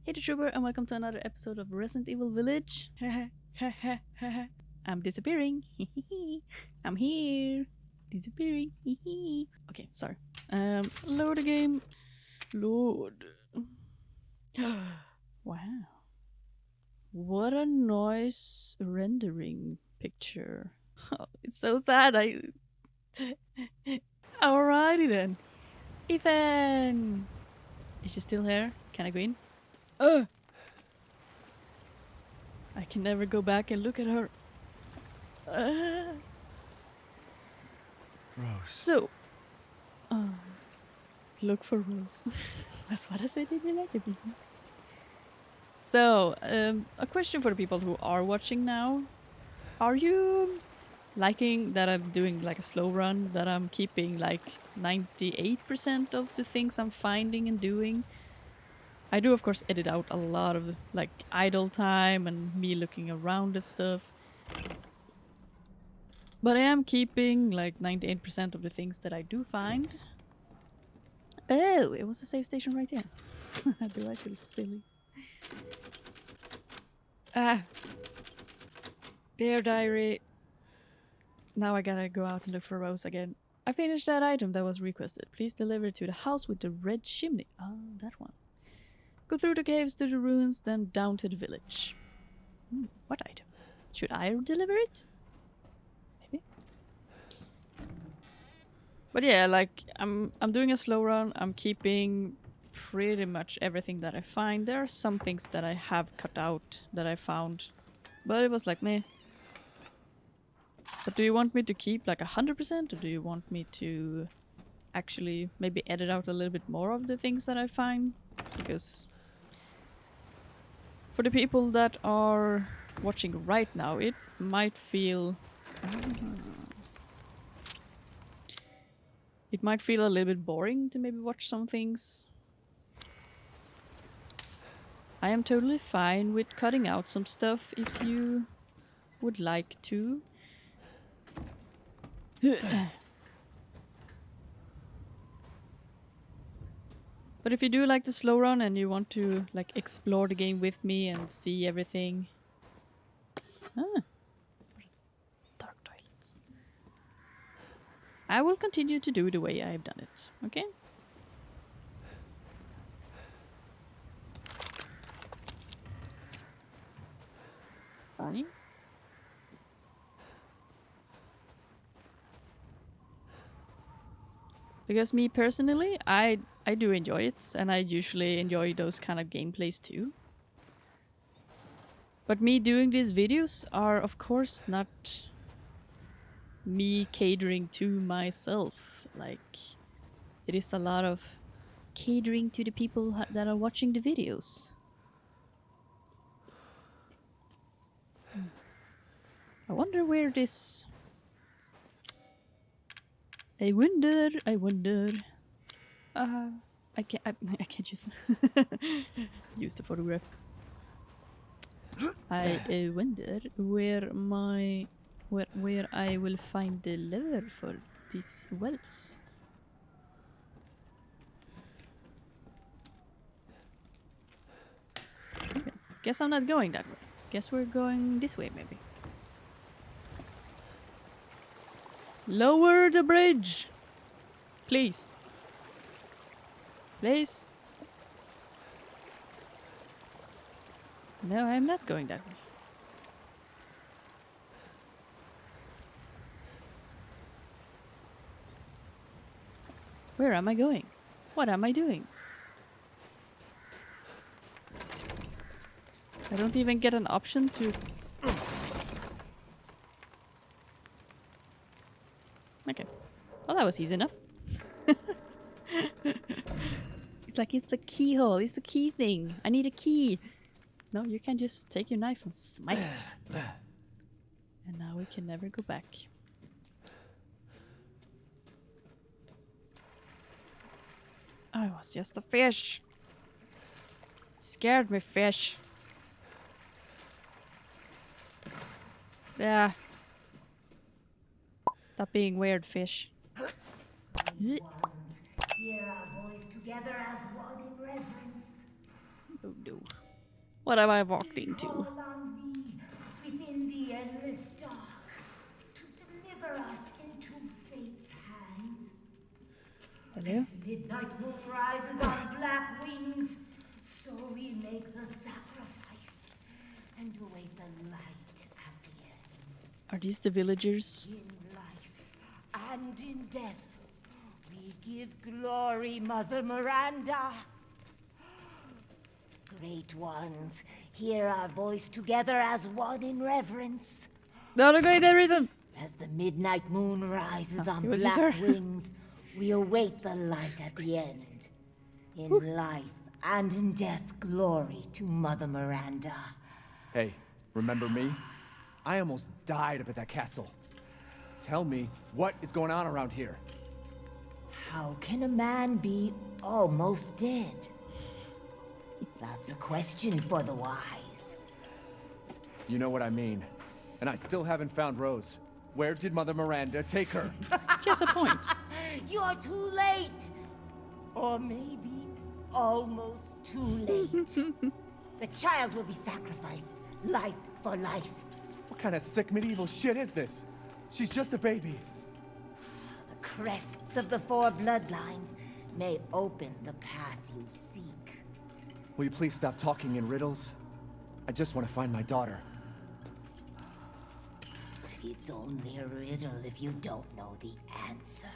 Hey Trooper, and welcome to another episode of Resident Evil Village. I'm disappearing. I'm here. Disappearing. Okay, sorry. Load the game. Load. Wow. What a nice rendering picture. Oh, it's so sad. Alrighty then. Ethan! Is she still here? Can I go in? I can never go back and look at her. Rose. So, look for Rose. That's what I said in the letter. So, a question for the people who are watching now. Are you liking that I'm doing like a slow run, that I'm keeping like 98% of the things I'm finding and doing? I do, of course, edit out a lot of like idle time and me looking around at stuff. But I am keeping like 98% of the things that I do find. Oh, it was a save station right here. Do I feel silly? Ah. Dear diary. Now I gotta go out and look for Rose again. I finished that item that was requested. Please deliver it to the house with the red chimney. Oh, that one. Go through the caves to the ruins, then down to the village. What item? Should I deliver it? Maybe. But yeah, like I'm doing a slow run. I'm keeping pretty much everything that I find. There are some things that I have cut out that I found, but it was like meh. But do you want me to keep like 100%, or do you want me to actually maybe edit out a little bit more of the things that I find? Because for the people that are watching right now, it might feel it might feel a little bit boring to maybe watch some things. I am totally fine with cutting out some stuff if you would like to. But if you do like the slow run and you want to like explore the game with me and see everything. Dark toilets. I will continue to do the way I've done it, okay? Fine. Because me personally, I do enjoy it, and I usually enjoy those kind of gameplays too. But me doing these videos are of course not me catering to myself. Like, it is a lot of catering to the people that are watching the videos. I wonder where this... I wonder. I can't just use the photograph. I wonder where I will find the lever for these wells. Okay. Guess I'm not going that way. Guess we're going this way, maybe. Lower the bridge! Please. Please. No, I'm not going that way. Where am I going? What am I doing? I don't even get an option to... Okay. Well, that was easy enough. It's like it's a keyhole. It's a key thing. I need a key. No, you can just take your knife and smite it. And now we can never go back. Oh, it was just a fish. Scared me, fish. Yeah. Stop being weird, fish. Hear our voice together as one in reverence. Oh no. What have I walked into? Call on me within the endless dark to deliver us into fate's hands. Hello? As the midnight moon rises on black wings, so we make the sacrifice and await the light at the end. Are these the villagers? In life and in death, we give glory, Mother Miranda. Great ones, hear our voice together as one in reverence. No, no, go rhythm. As the midnight moon rises on it was just black her. wings, we await the light at the end. In life and in death, glory to Mother Miranda. Hey, remember me? I almost died up at that castle. Tell me, what is going on around here? How can a man be almost dead? That's a question for the wise. You know what I mean. And I still haven't found Rose. Where did Mother Miranda take her? Just a point. You're too late! Or maybe almost too late. The child will be sacrificed, life for life. What kind of sick medieval shit is this? She's just a baby. The crests of the four bloodlines may open the path you seek. Will you please stop talking in riddles? I just want to find my daughter. It's only a riddle if you don't know the answer.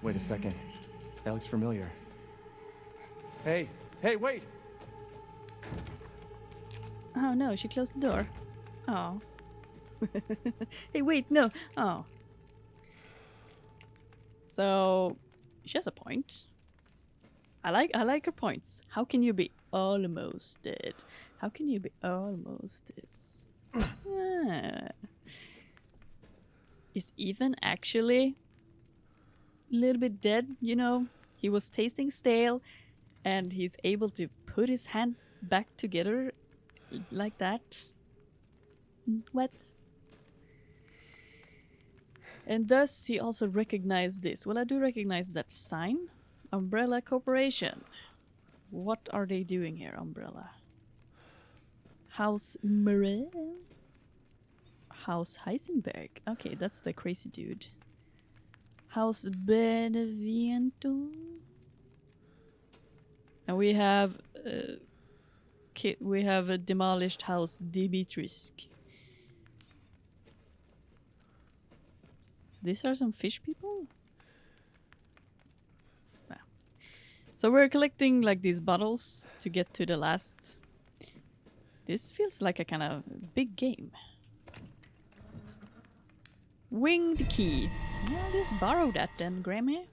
Wait a second. That looks familiar. Hey, hey, wait! Oh no, she closed the door. Oh. Hey, wait, no. Oh. So, she has a point. I like her points. How can you be almost dead? How can you be almost this? Ah. Is Ethan actually a little bit dead? You know, he was tasting stale and he's able to put his hand back together like that. What? And does he also recognize this? Well, I do recognize that sign. Umbrella Corporation. What are they doing here, Umbrella? House Morel? House Heisenberg. Okay, that's the crazy dude. House Benevento. And we have a demolished house Dimitrisк. So these are some fish people? No. So we're collecting like these bottles to get to the last. This feels like a kind of big game. Winged key. I'll just borrow that then, Grammy.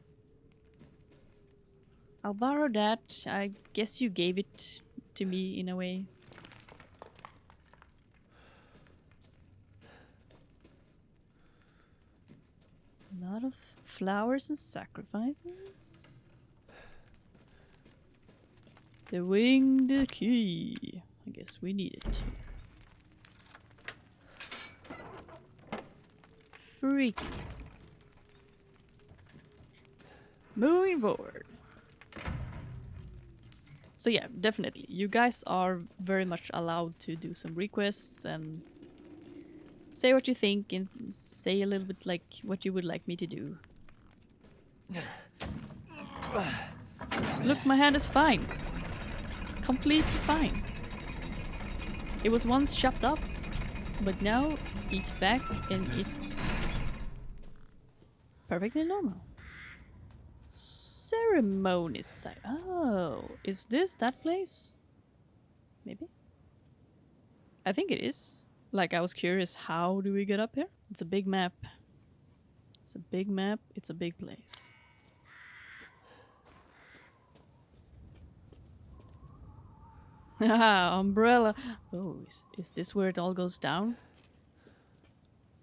I'll borrow that. I guess you gave it to me in a way. A lot of flowers and sacrifices. The winged key. I guess we need it. Freaky. Moving forward. So yeah, definitely. You guys are very much allowed to do some requests and say what you think and say a little bit like what you would like me to do. Look, my hand is fine. Completely fine. It was once chopped up, but now it's back and it's perfectly normal. Ceremony site. Oh, is this that place? Maybe? I think it is. Like, I was curious, how do we get up here? It's a big map. It's a big map. It's a big place. Haha, umbrella. Oh, is this where it all goes down?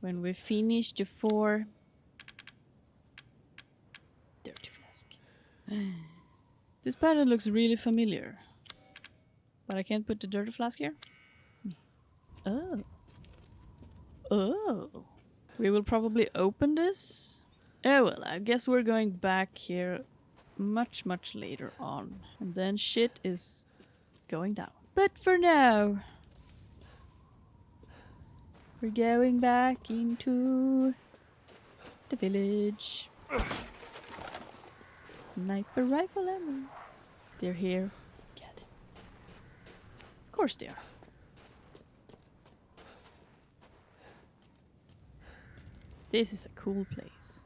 When we finish the 4... Dirty flask. This pattern looks really familiar. But I can't put the dirty flask here? Oh. Oh. We will probably open this. Oh well, I guess we're going back here much, much later on. And then shit is going down. But for now, we're going back into the village. Sniper rifle ammo. They're here. God. Of course they are. This is a cool place.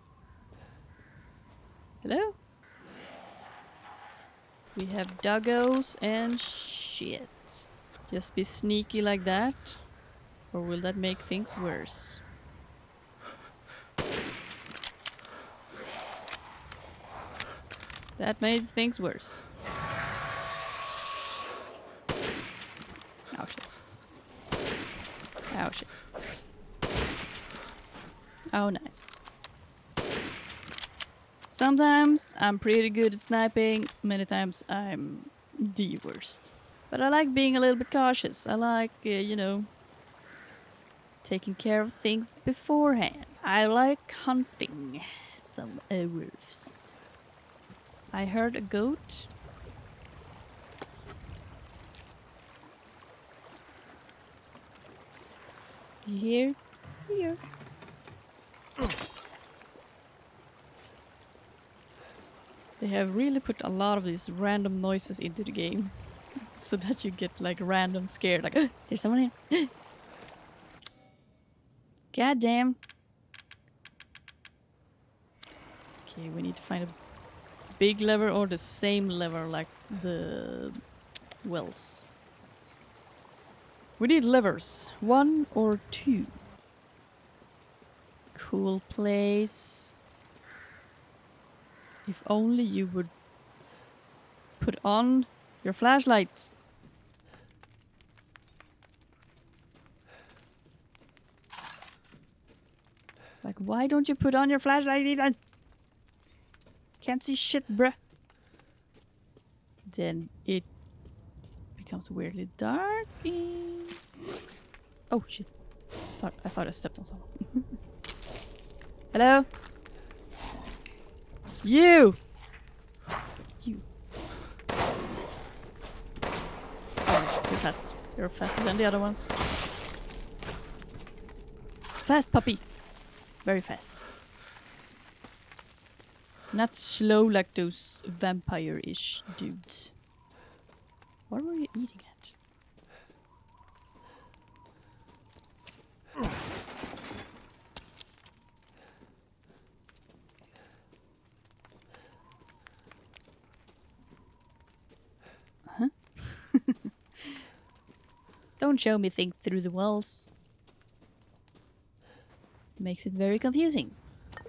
Hello? We have doggos and shit. Just be sneaky like that? Or will that make things worse? That makes things worse. Oh shit. Oh shit. Oh nice. Sometimes I'm pretty good at sniping, many times I'm the worst. But I like being a little bit cautious. I like, you know, taking care of things beforehand. I like hunting some wolves. I heard a goat. Here. Here. They have really put a lot of these random noises into the game. So that you get like random scared. Like, there's someone here. God damn. Okay, we need to find a big lever or the same lever like the wells. We need levers. 1 or 2. Cool place. If only you would put on your flashlight. Like, why don't you put on your flashlight even? Can't see shit, bruh. Then it becomes weirdly dark. Oh shit. Sorry, I thought I stepped on someone. Hello? You! You. Oh, you're fast. You're faster than the other ones. Fast, puppy. Very fast. Not slow like those vampire-ish dudes. What were you eating at? Huh? Don't show me things through the walls. Makes it very confusing.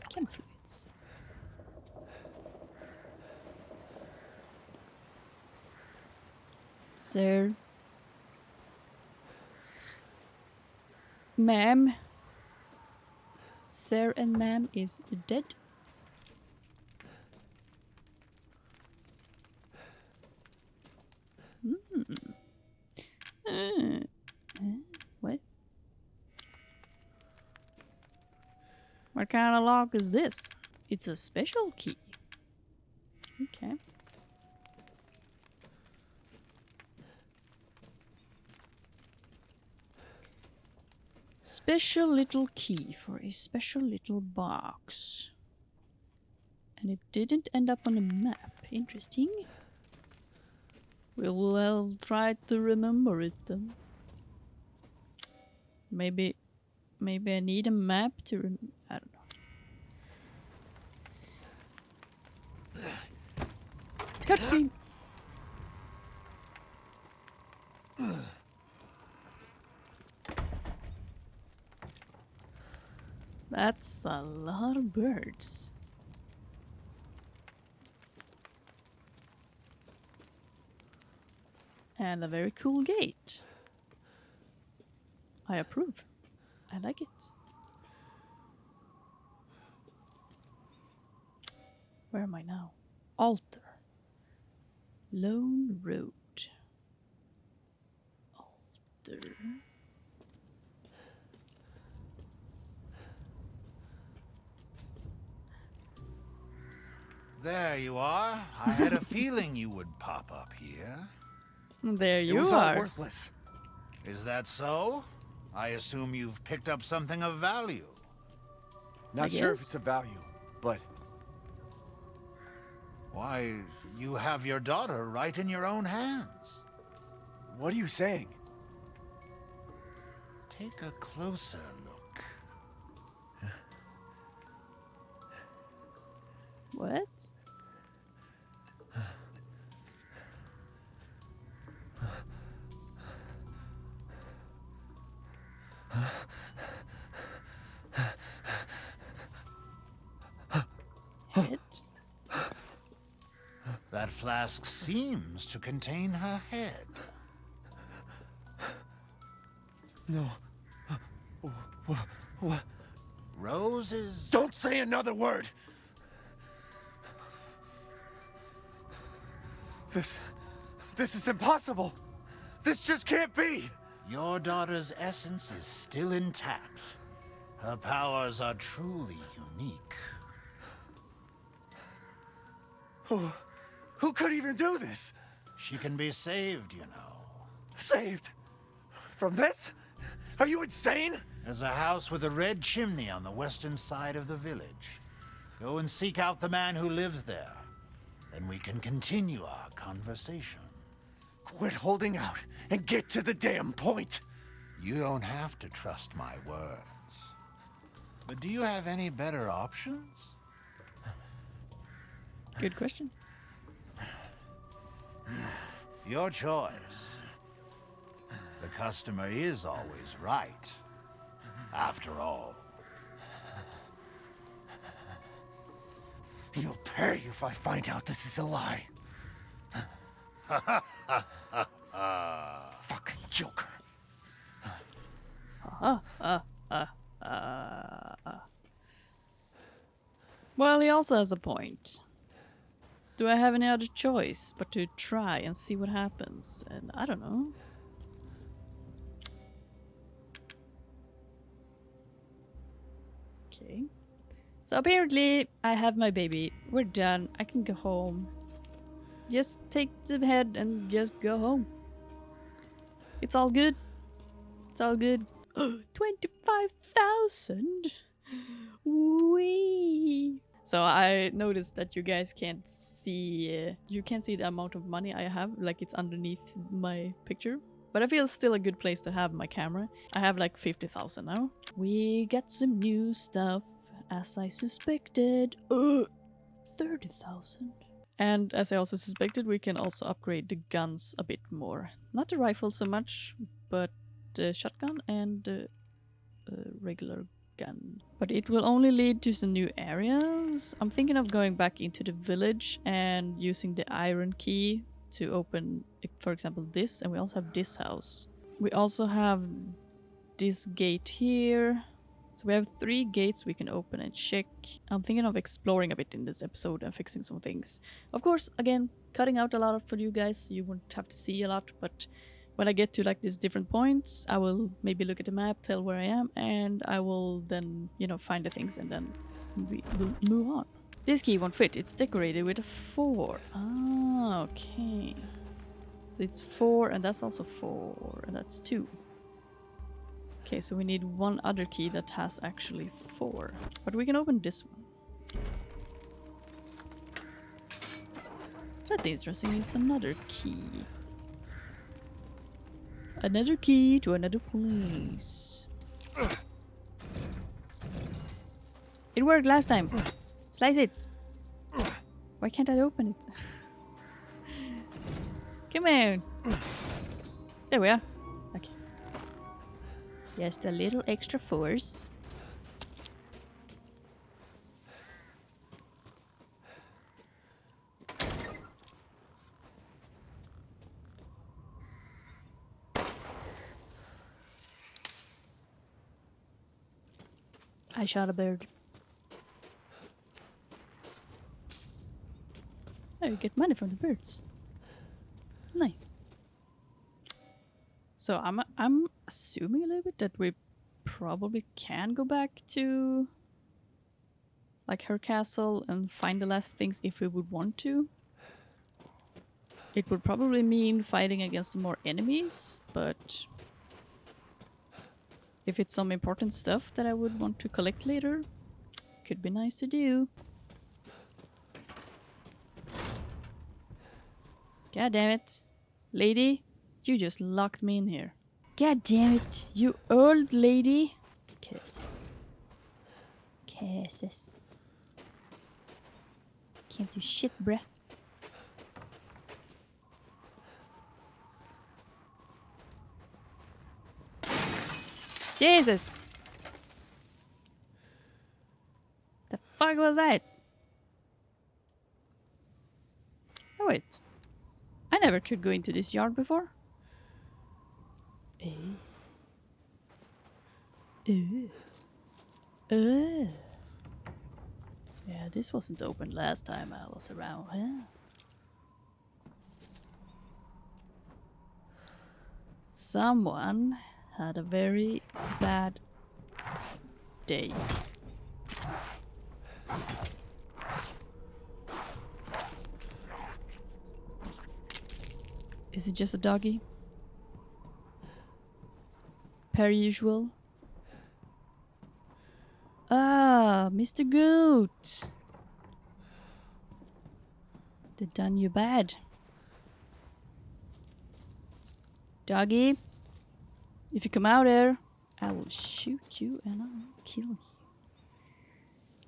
Chem fluids. Sir. Ma'am. Sir and ma'am is dead. What? What kind of lock is this? It's a special key. Okay. Special little key for a special little box. And it didn't end up on a map. Interesting. We'll try to remember it then. Maybe I need a map to I don't know. Cutscene! That's a lot of birds. And a very cool gate. I approve. I like it. Where am I now? Altar. Lone Road. Altar. There you are. I had a feeling you would pop up here. There It you was all are. worthless. Is that so? I assume you've picked up something of value. Not I sure if guess. it's a value, but Why, you have your daughter right in your own hands. what are you saying? Take a closer look. What? Head? That flask seems to contain her head. No. What? Roses. Don't say another word! This is impossible! This just can't be! Your daughter's essence is still intact. Her powers are truly unique. Who could even do this? She can be saved, you know. Saved? From this? Are you insane? There's a house with a red chimney on the western side of the village. Go and seek out the man who lives there. Then we can continue our conversation. Quit holding out and get to the damn point! You don't have to trust my words. But do you have any better options? Good question. Your choice. The customer is always right. After all. You'll pay if I find out this is a lie. Fucking Joker. Well, he also has a point. Do I have any other choice but to try and see what happens? And I don't know. Okay. So apparently I have my baby. We're done. I can go home. Just take the head and just go home. It's all good. It's all good. 25,000. Wee. So I noticed that you guys can't see. You can't see the amount of money I have. Like it's underneath my picture. But I feel it's still a good place to have my camera. I have like 50,000 now. We got some new stuff, as I suspected. 30,000. And as I also suspected, we can also upgrade the guns a bit more. Not the rifle so much, but the shotgun and the regular gun. But it will only lead to some new areas. I'm thinking of going back into the village and using the iron key to open, for example, this. And we also have this house. We also have this gate here. So we have 3 gates we can open and check. I'm thinking of exploring a bit in this episode and fixing some things. Of course, again, cutting out a lot for you guys. You won't have to see a lot, but when I get to like these different points, I will maybe look at the map, tell where I am, and I will then, you know, find the things and then we'll move on. This key won't fit. It's decorated with a 4. Ah, okay. So it's 4, and that's also 4, and that's 2. Okay, so we need one other key that has actually 4. But we can open this one. That's interesting. It's another key. Another key to another place. It worked last time. Slice it. Why can't I open it? Come on. There we are. Okay. Just a little extra force. I shot a bird. Oh, you get money from the birds. Nice. So I'm assuming a little bit that we probably can go back to like her castle and find the last things if we would want to. It would probably mean fighting against some more enemies, but if it's some important stuff that I would want to collect later, could be nice to do. God damn it. Lady, you just locked me in here. God damn it, you old lady. Curses. Curses. Can't do shit, bruh. Jesus! The fuck was that? Oh wait. I never could go into this yard before. Yeah, this wasn't open last time I was around, huh? Someone had a very bad day. Is it just a doggy? Per usual. Ah, Mr. Goat. They done you bad. Doggy, if you come out here, I will shoot you and I will kill you.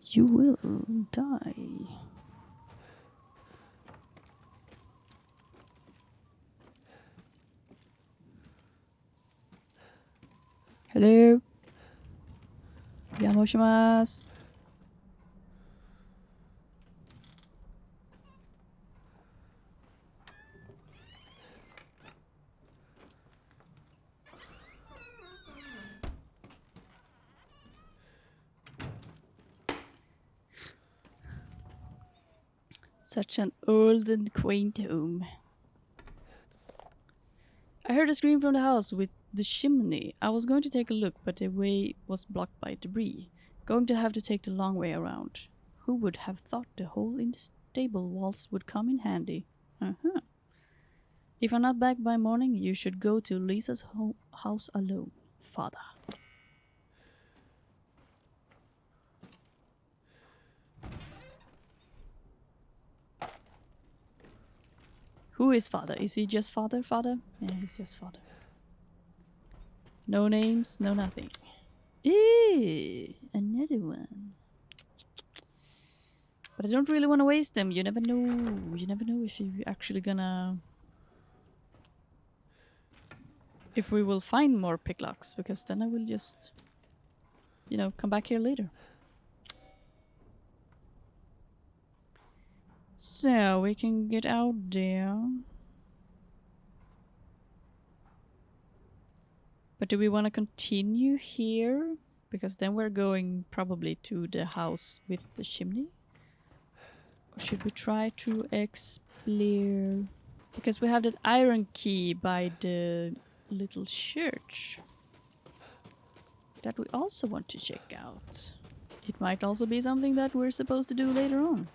You will die. Hello? Yamoshimasu. Such an old and quaint home. I heard a scream from the house with the chimney. I was going to take a look, but the way was blocked by debris. Going to have to take the long way around. Who would have thought the hole in the stable walls would come in handy? Uh-huh. If I'm not back by morning, you should go to Lisa's house alone, father. Who is father? Is he just father? Yeah, he's just father. No names, no nothing. Eee, another one. But I don't really want to waste them. You never know. You never know if you're actually gonna... if we will find more picklocks, because then I will just, you know, come back here later. So we can get out there. But do we want to continue here? Because then we're going probably to the house with the chimney. Or should we try to explore? Because we have that iron key by the little church that we also want to check out. It might also be something that we're supposed to do later on.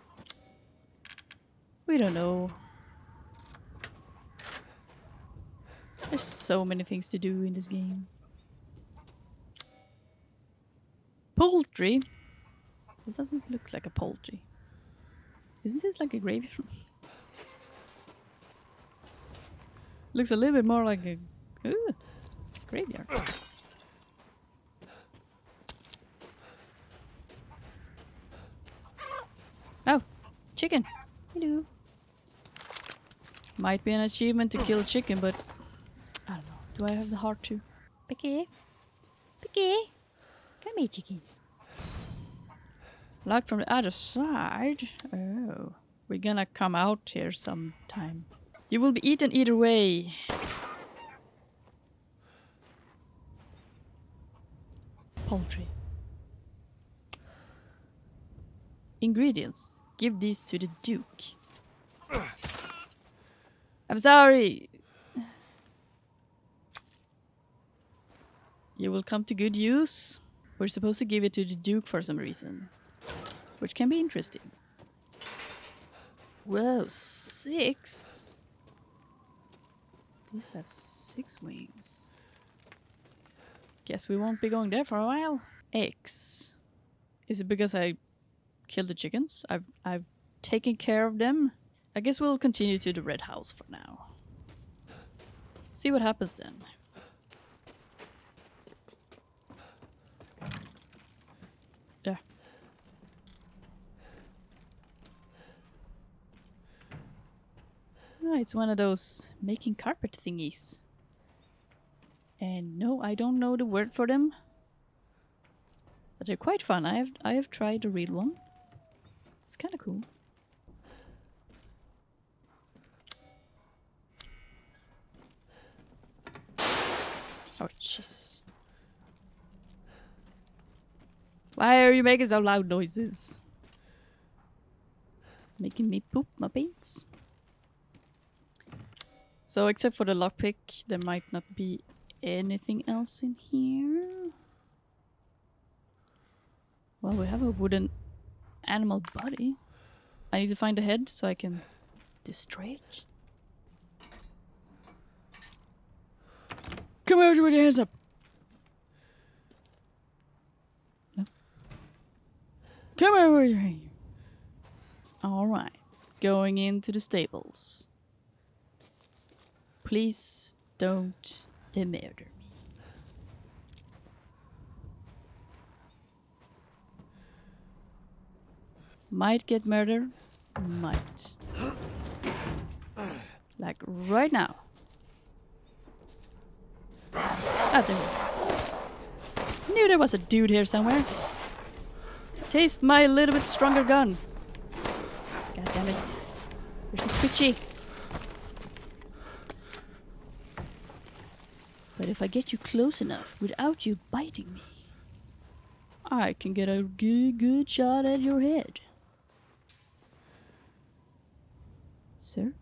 We don't know. There's so many things to do in this game. Poultry? This doesn't look like a poultry. Isn't this like a graveyard? Looks a little bit more like a graveyard. Oh, chicken. Hello. Might be an achievement to kill a chicken, but I don't know. Do I have the heart to? Picky? Picky? Come here, chicken. Locked from the other side? Oh. We're gonna come out here sometime. You will be eaten either way. Poultry. Ingredients. Give these to the Duke. I'm sorry. You will come to good use. We're supposed to give it to the Duke for some reason. which can be interesting. Whoa, 6? These have 6 wings. Guess we won't be going there for a while. X. Is it because I killed the chickens? I've taken care of them. I guess we'll continue to the red house for now. See what happens then. Yeah. Ah, it's one of those making carpet thingies. And no, I don't know the word for them. But they're quite fun. I have tried the real one. It's kind of cool. Oh, jeez. Why are you making so loud noises? Making me poop my pants. So, except for the lockpick, there might not be anything else in here. Well, we have a wooden animal body. I need to find the head so I can destroy it. Come out with your hands up! No. Come over here! Alright. Going into the stables. Please don't murder me. Might get murdered. Might. Like right now. Ah, there we go. Knew there was a dude here somewhere. Taste my little bit stronger gun. God damn it. You're so twitchy. But if I get you close enough without you biting me, I can get a good shot at your head. Sir?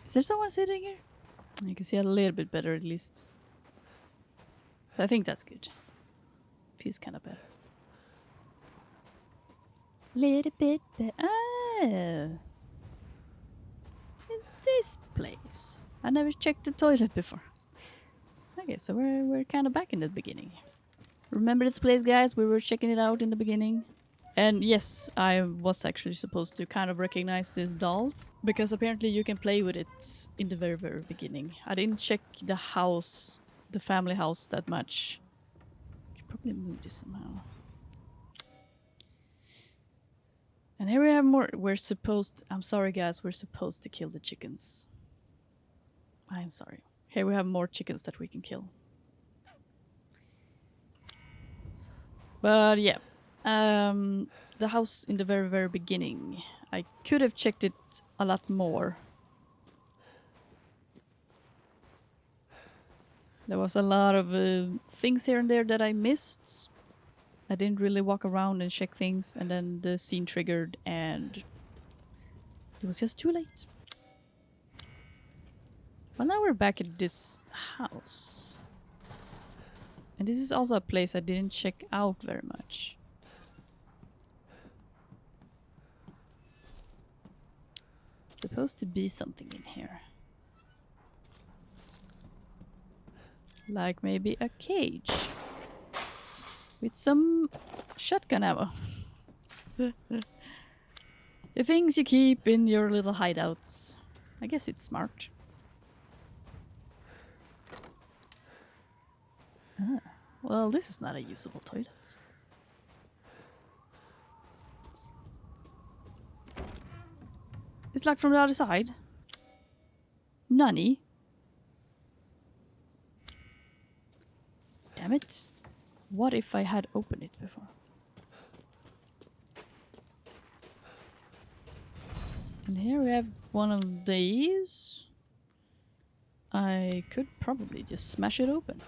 Is there someone sitting here? I can see a little bit better at least. So I think that's good. Feels kind of better. Little bit better. Oh. It's this place. I never checked the toilet before. Okay, so we're kind of back in the beginning. Remember this place, guys? We were checking it out in the beginning. And yes, I was actually supposed to kind of recognize this doll, because apparently you can play with it in the very, very beginning. I didn't check the house, the family house, that much. I could probably move this somehow. And here we have more. I'm sorry guys, we're supposed to kill the chickens. I'm sorry. Here we have more chickens that we can kill. But yeah. The house in the very, very beginning. I could have checked it a lot more. There was a lot of things here and there that I missed. I didn't really walk around and check things, and then the scene triggered and it was just too late. Well, now we're back at this house. And this is also a place I didn't check out very much. Supposed to be something in here. Like maybe a cage. With some shotgun ammo. The things you keep in your little hideouts. I guess it's smart. Ah, well, this is not a usable toilet. It's locked from the other side. Nani? Damn it. What if I had opened it before? And here we have one of these. I could probably just smash it open.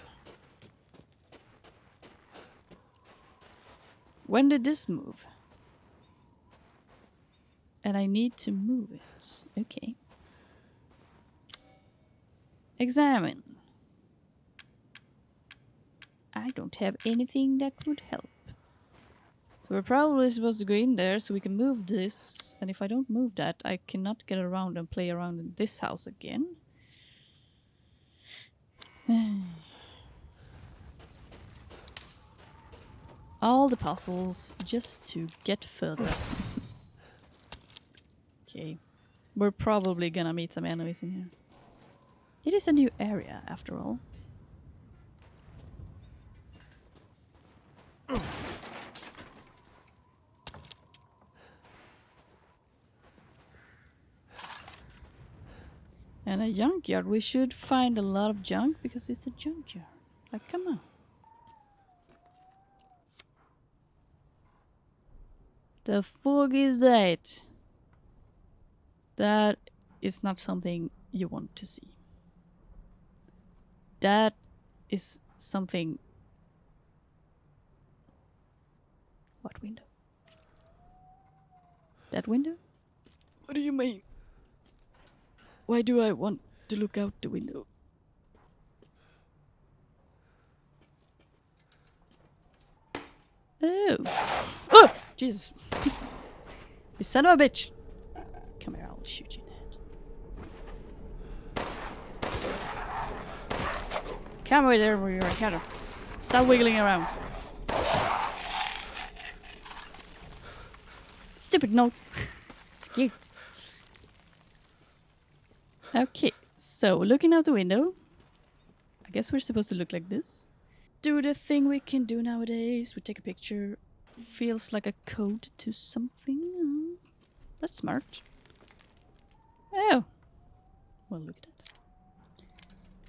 When did this move? And I need to move it. Okay. Examine. I don't have anything that would help. So we're probably supposed to go in there so we can move this. And if I don't move that, I cannot get around and play around in this house again. All the puzzles just to get further. Okay. We're probably gonna meet some enemies in here. It is a new area, after all. And a junkyard. We should find a lot of junk because it's a junkyard. Like, come on. The fuck is that? That is not something you want to see. That is something... What window? That window? What do you mean? Why do I want to look out the window? Oh! Oh! Jesus! You son of a bitch! Come here, I'll shoot you in the head. Come over there where you're a counter. Stop wiggling around. Stupid note. It's cute. Okay, so looking out the window. I guess we're supposed to look like this. Do the thing we can do nowadays. We take a picture. Feels like a code to something. That's smart. Oh. Well, look at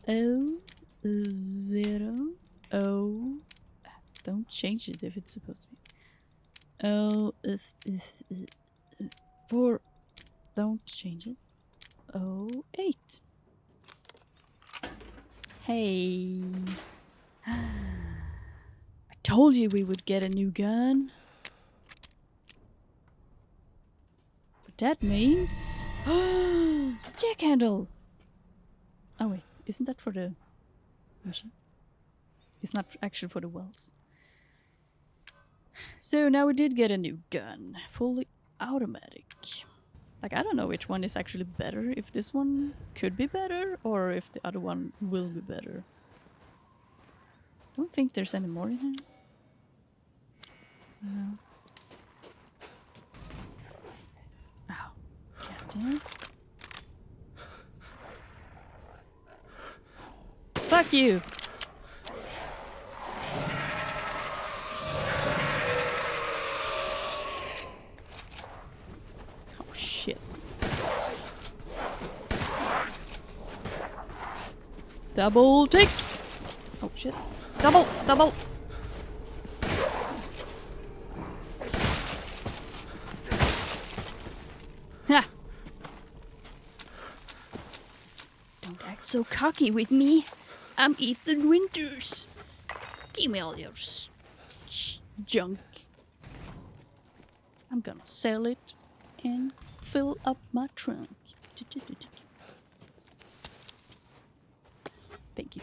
that. O0O. Don't change it if it's supposed to be. O if 4. Don't change it. 08. Hey. I told you we would get a new gun. But that means... Jack handle! Oh wait, isn't that for the machine? It's not actually for the wells. So now we did get a new gun. Fully automatic. Like, I don't know which one is actually better. If this one could be better, or if the other one will be better. Don't think there's any more in here. No. Ow. God damn it. Fuck you! Oh shit. Double take! Oh shit. Double! Double! Ha! Don't act so cocky with me. I'm Ethan Winters. Give me all your junk. I'm gonna sell it and fill up my trunk. Thank you.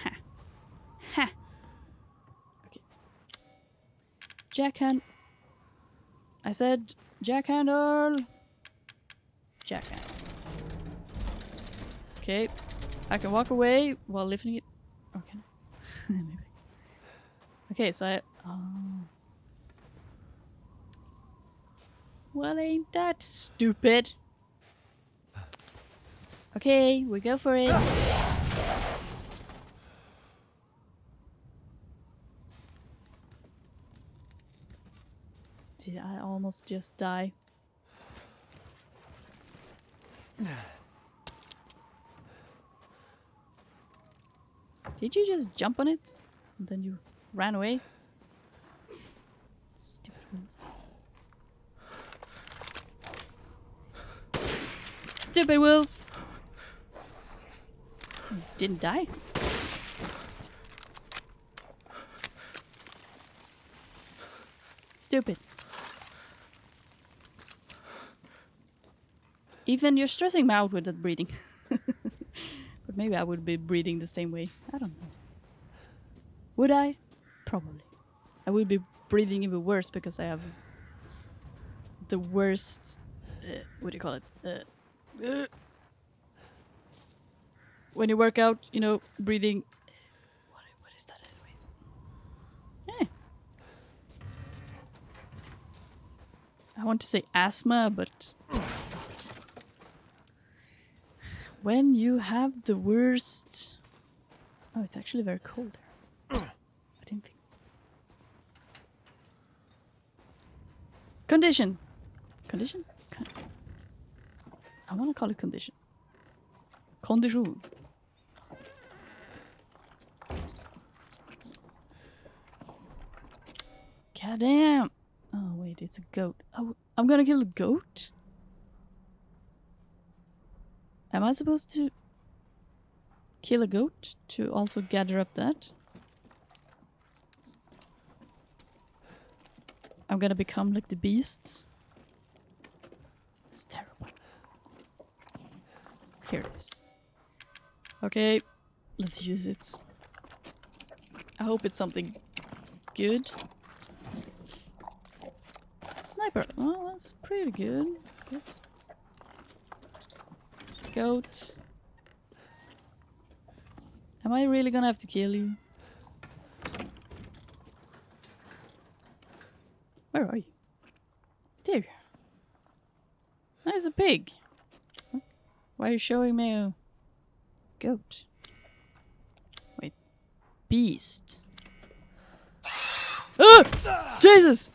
Ha. Ha. Okay. Jackhand. I said jackhandle. Jackhand. Okay. I can walk away while lifting it. Okay. Maybe. Okay, so I... Well, ain't that stupid? Okay, we go for it. Did I almost just die? Did you just jump on it? And then you ran away? Stupid wolf. Stupid wolf! You didn't die? Stupid. Ethan, you're stressing me out with that breathing. But maybe I would be breathing the same way. I don't know. Would I? Probably. I will be breathing even worse because I have the worst. What do you call it? When you work out, you know, breathing. What is that, anyways? Eh. I want to say asthma, but when you have the worst. Oh, it's actually very cold there. I didn't think. Condition. Condition? I want to call it condition. Condition. God damn. Oh, wait, it's a goat. Oh, I'm gonna kill the goat? Am I supposed to kill a goat to also gather up that? I'm gonna become like the beasts. It's terrible. Here it is. Okay, let's use it. I hope it's something good. Sniper. Oh, that's pretty good. Yes. Goat. Am I really gonna have to kill you? Where are you? There. There's a pig. Huh? Why are you showing me a goat? Wait. Beast. Ah! Jesus!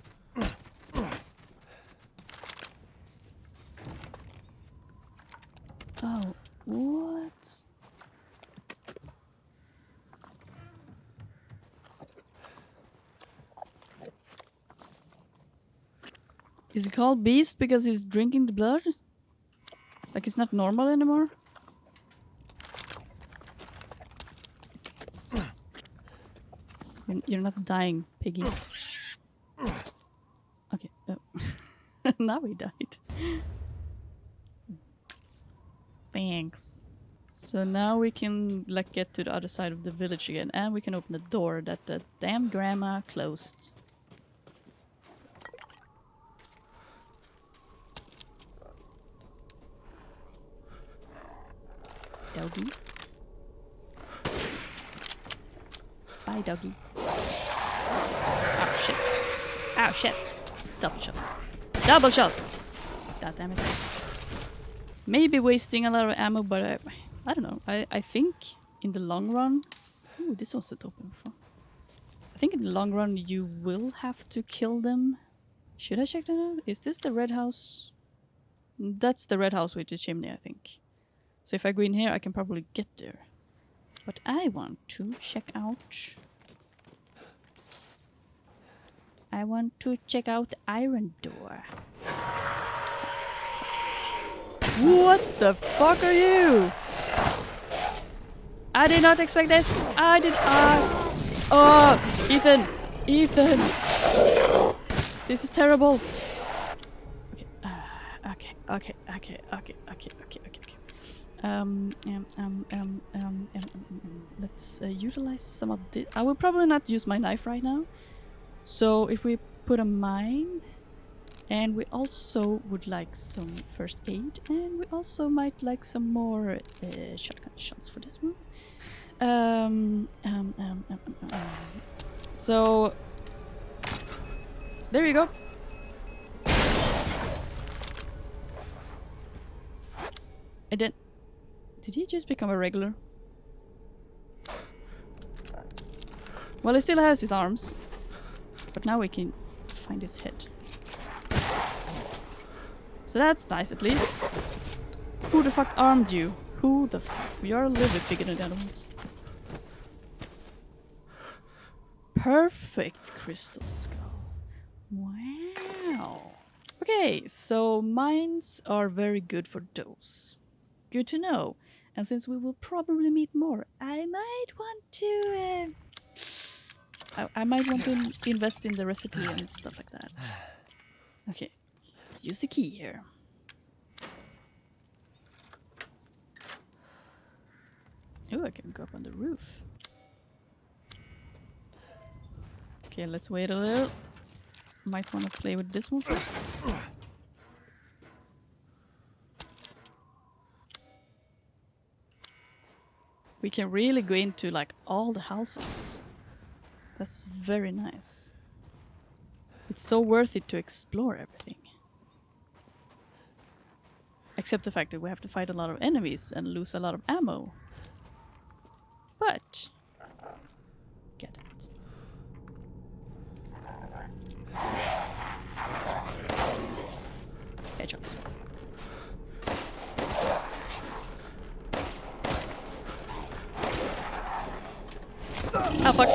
Oh, what? Is he called Beast because he's drinking the blood? Like it's not normal anymore? You're not dying, piggy. Okay. Oh. Now he died. Thanks. So now we can like get to the other side of the village again, and we can open the door that the damn grandma closed. Doggy. Bye, doggy. Oh shit. Oh shit. Double shot. Double shot! God damn it. Maybe wasting a lot of ammo, but I don't know. I think in the long run... Ooh, this wasn't open before. I think in the long run you will have to kill them. Should I check that out? Is this the red house? That's the red house with the chimney, I think. So if I go in here, I can probably get there. But I want to check out... I want to check out the iron door. What the fuck are you? I did not expect this. I did... Oh, Ethan! Ethan! This is terrible. Okay. Let's utilize some of this. I will probably not use my knife right now. So if we put a mine, and we also would like some first aid, and we also might like some more shotgun shots for this one. So there you go. Did he just become a regular? Well, he still has his arms, but now we can find his head. So that's nice, at least. Who the fuck armed you? Who the fuck? You're a little bit bigger than the other ones. Perfect crystal skull. Wow. Okay, so mines are very good for those. Good to know. And since we will probably meet more, I might want to... I might want to invest in the recipe and stuff like that. Okay, let's use the key here. Oh, I can go up on the roof. Okay, let's wait a little. Might want to play with this one first. We can really go into like all the houses. That's very nice. It's so worth it to explore everything. Except the fact that we have to fight a lot of enemies and lose a lot of ammo. But get it. Headshots. Oh fuck.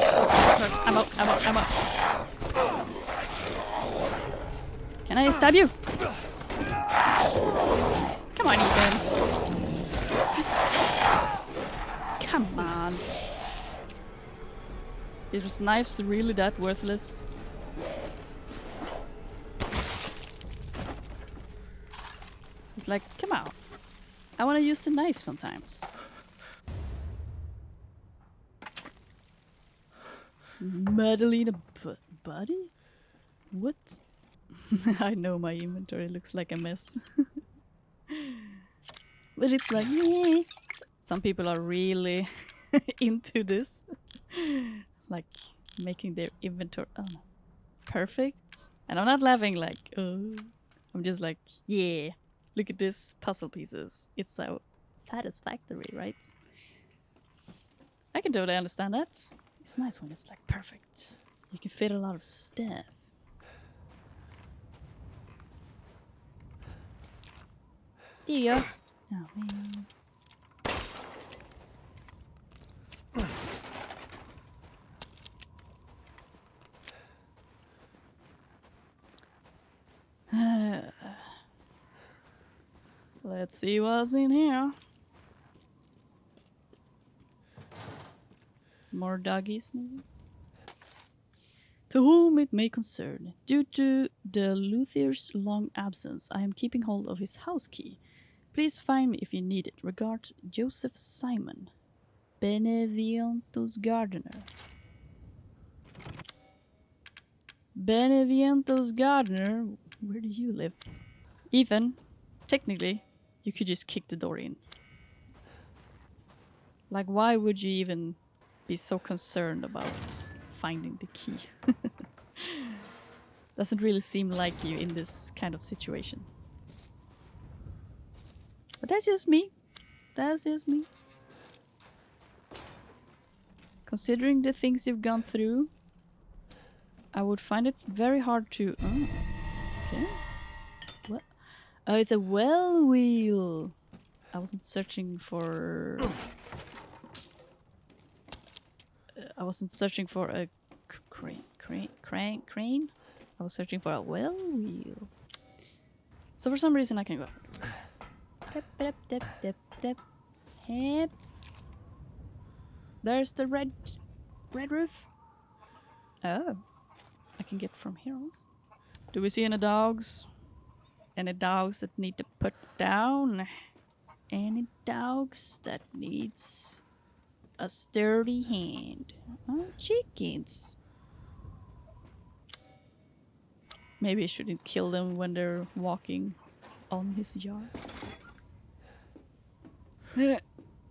Ammo. Can I stab you? Come on, Ethan. Come on. Is knives really that worthless? It's like, come on. I want to use the knife sometimes. Madalena buddy? What? I know my inventory looks like a mess. But it's like, yeah. Some people are really into this. Like making their inventory perfect. And I'm not laughing like, oh. I'm just like, yeah. Look at this puzzle pieces. It's so satisfactory, right? I can totally understand that. It's nice when it's like perfect. You can fit a lot of stuff. There you go. Oh man. Let's see what's in here. More doggies, maybe? To whom it may concern, due to the luthier's long absence, I am keeping hold of his house key. Please find me if you need it. Regards, Joseph Simon, Beneviento's gardener. Beneviento's gardener? Where do you live? Ethan, technically, you could just kick the door in. Like, why would you even be so concerned about finding the key? Doesn't really seem like you in this kind of situation. But that's just me. That's just me. Considering the things you've gone through, I would find it very hard to... Oh, okay. What? Oh, it's a well wheel. I wasn't searching for... I wasn't searching for a crane. I was searching for a well wheel. So for some reason I can go. Hep. There's the red roof. Oh, I can get from here also. Do we see any dogs? Any dogs that need to put down? Any dogs that needs a sturdy hand? Oh, chickens. Maybe I shouldn't kill them when they're walking on his yard.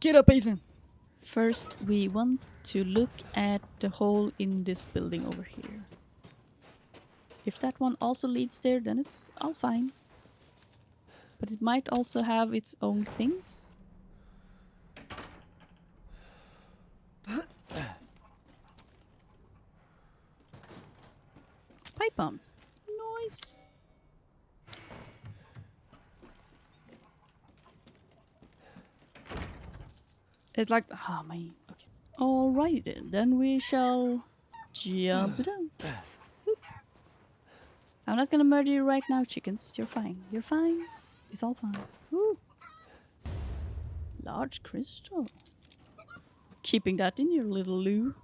Get up, Ethan! First, we want to look at the hole in this building over here. If that one also leads there, then it's all fine. But it might also have its own things. Pipe bomb. Nice. It's like, oh man, okay. Alright then we shall jump down. Whoop. I'm not gonna murder you right now, chickens. You're fine. You're fine. It's all fine. Woo. Large crystal. Keeping that in your little loo.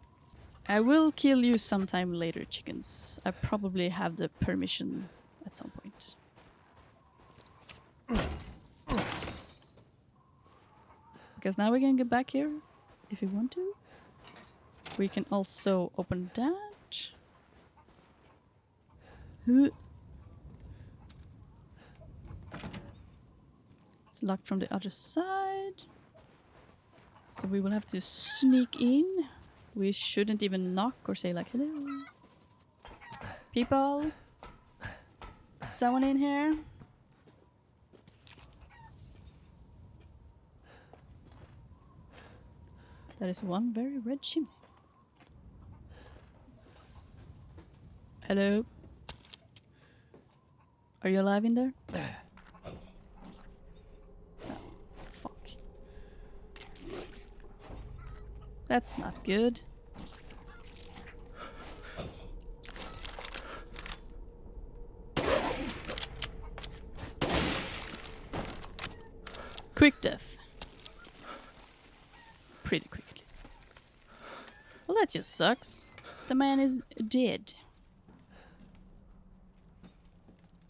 I will kill you sometime later, chickens. I probably have the permission at some point. Because now we can get back here if we want to. We can also open that. It's locked from the other side. So we will have to sneak in. We shouldn't even knock or say like, hello. People? Someone in here? That is one very red chimney. Hello? Are you alive in there? Oh, fuck. That's not good. Quick death. Pretty quick at least. Well, that just sucks. The man is dead.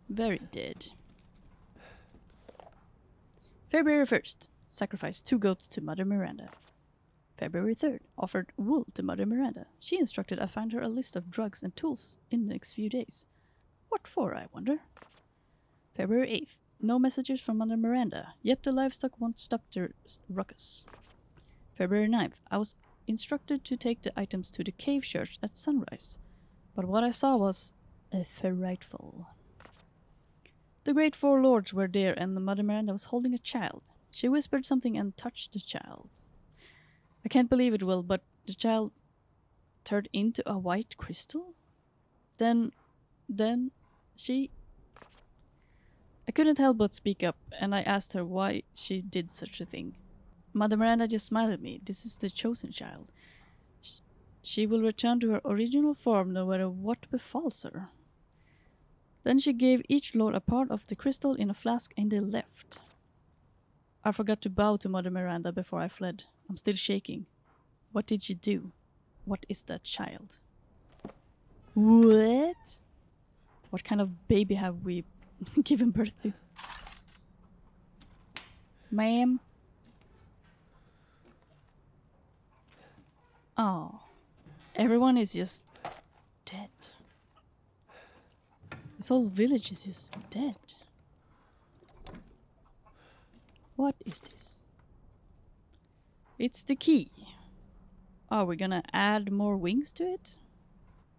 Very dead. February 1st. Sacrificed 2 goats to Mother Miranda. February 3rd. Offered wool to Mother Miranda. She instructed I find her a list of drugs and tools in the next few days. What for, I wonder? February 8th. No messages from Mother Miranda, yet the livestock won't stop their ruckus. February 9th. I was instructed to take the items to the cave church at sunrise, but what I saw was frightful. The great 4 lords were there and the Mother Miranda was holding a child. She whispered something and touched the child. I can't believe it, Will, but the child turned into a white crystal? Then she... I couldn't help but speak up, and I asked her why she did such a thing. Mother Miranda just smiled at me. This is the chosen child. She will return to her original form no matter what befalls her. Then she gave each lord a part of the crystal in a flask and they left. I forgot to bow to Mother Miranda before I fled. I'm still shaking. What did you do? What is that child? What? What kind of baby have we given birth to? Ma'am? Oh. Everyone is just dead. This whole village is just dead. What is this? It's the key. Are we gonna add more wings to it?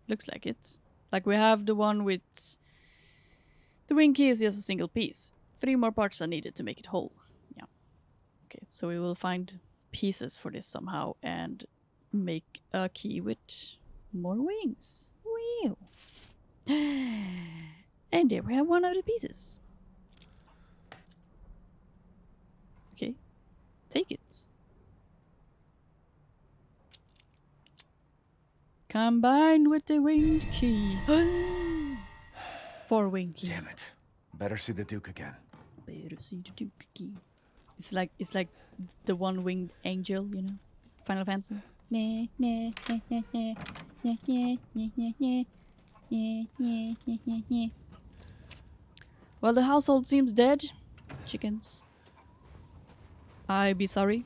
Looks like it. Like we have the one with... The wing key is just a single piece. 3 more parts are needed to make it whole. Yeah. Okay, so we will find pieces for this somehow and make a key with more wings. Wow. And there we have one of the pieces. Okay, take it. Combined with the winged key. 4 wing key. Damn it. Better see the Duke again. Better see the Duke key. It's like the one winged angel, you know? Final Fantasy. Well, the household seems dead. Chickens. I be sorry.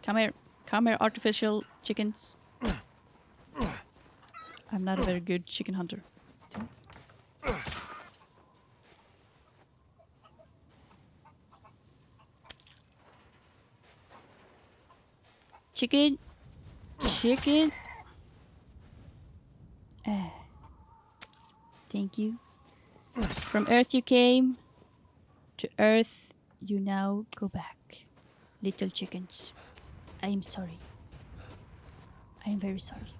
Come here. Come here, artificial chickens. I'm not a very good chicken hunter. Chicken. Chicken. Thank you. From Earth you came. To Earth you now go back. Little chickens. I am sorry. I am very sorry.